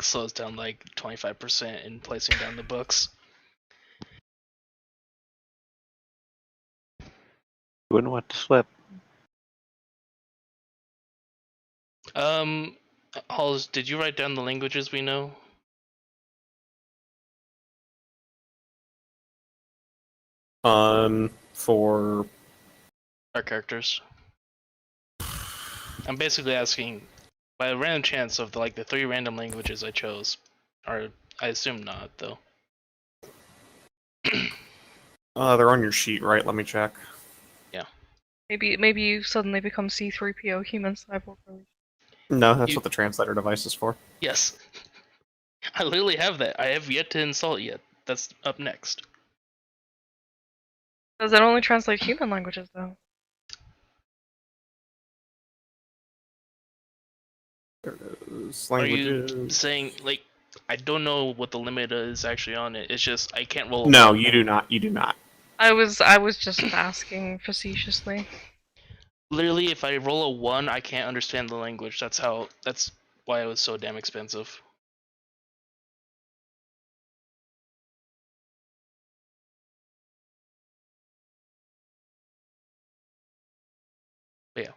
slows down like 25% in placing down the books. Wouldn't want to slip. Halls, did you write down the languages we know? For Our characters. I'm basically asking, by a random chance of the 3 random languages I chose, or I assume not though. they're on your sheet, right? Let me check. Maybe you suddenly become C-3PO human cyborg. No, that's You- what the translator device is for. Yes. I literally have that. I have yet to install it yet. That's up next. Does it only translate human languages though? There it is. Are you Languages. saying I don't know what the limit is actually on it. It's just I can't roll. No, you do not. You do not. I was just asking facetiously. Literally, if I roll a 1, I can't understand the language. That's why it was so damn expensive. But yeah.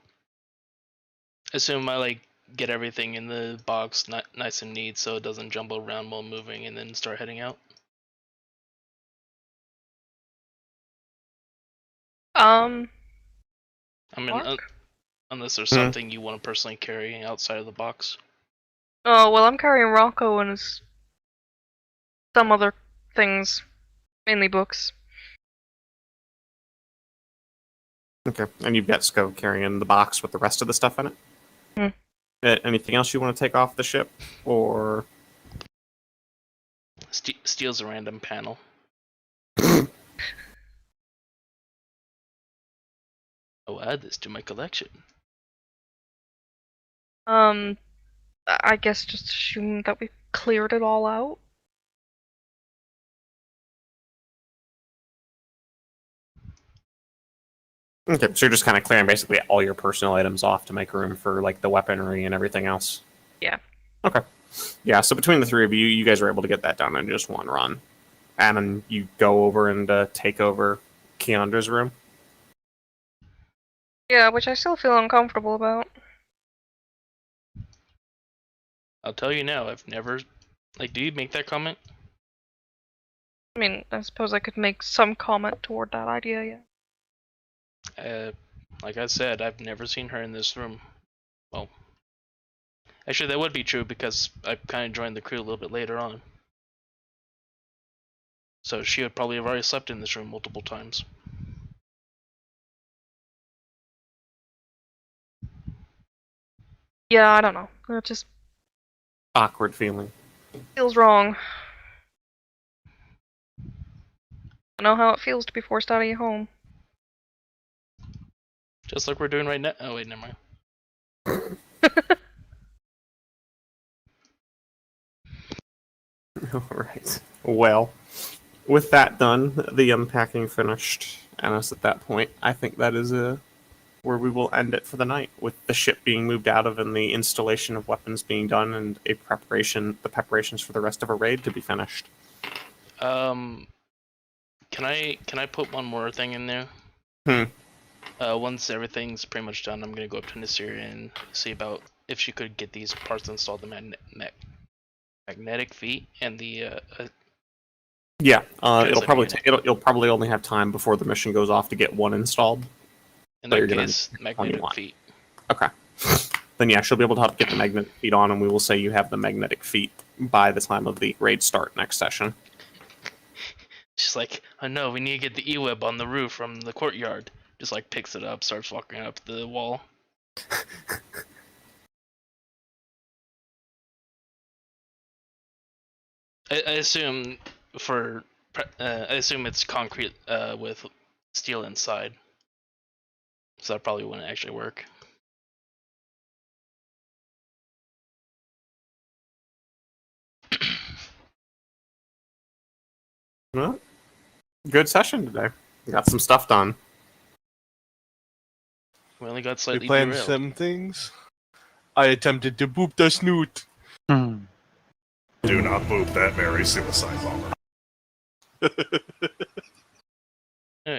Assume I get everything in the box nice and neat so it doesn't jumble around while moving and then start heading out. I mean, Mark? unless there's Hmm. something you want to personally carry outside of the box. Oh, well, I'm carrying Rocco and some other things. Mainly books. Okay, and you've got Sco carrying the box with the rest of the stuff in it. Anything else you want to take off the ship, or Steals a random panel. I'll add this to my collection. I guess just assume that we cleared it all out. okay, so you're just kind of clearing basically all your personal items off to make room for the weaponry and everything else. Yeah. Okay. Yeah. So between the three of you, you guys are able to get that done in just one run, and then you go over and take over Kiendra's room. Yeah, which I still feel uncomfortable about. I'll tell you now, I've never... do you make that comment? I mean, I suppose I could make some comment toward that idea, yeah. Like I said, I've never seen her in this room. Well, actually that would be true because I kind of joined the crew a little bit later on. So she would probably have already slept in this room multiple times. Yeah, I don't know. It just Awkward feeling. feels wrong. I know how it feels to be forced out of your home. Just like we're doing right now. Oh wait, never mind. Alright. Well, with that done, the unpacking finished, and us at that point, I think that is where we will end it for the night, with the ship being moved out of and the installation of weapons being done, and the preparations for the rest of a raid to be finished. Can I put one more thing in there? Once everything's pretty much done, I'm gonna go up to Nasiri and see about if she could get these parts installed, the magnetic feet and the Yeah, Because, you'll probably only have time before the mission goes off to get one installed. in So that you're gonna case, need magnetic 21. feet. Okay. Then yeah, she'll be able to help get the magnetic feet on, and we will say you have the magnetic feet by the time of the raid start next session. She's like, oh no, we need to get the E-web on the roof from the courtyard. Just like picks it up, starts walking up the wall. I assume I assume it's concrete with steel inside, so that probably wouldn't actually work. Well, good session today. We got some stuff done. We only got We slightly planned derailed. some things. I attempted to boop the snoot. Hmm. Do not boop that very suicide bomber.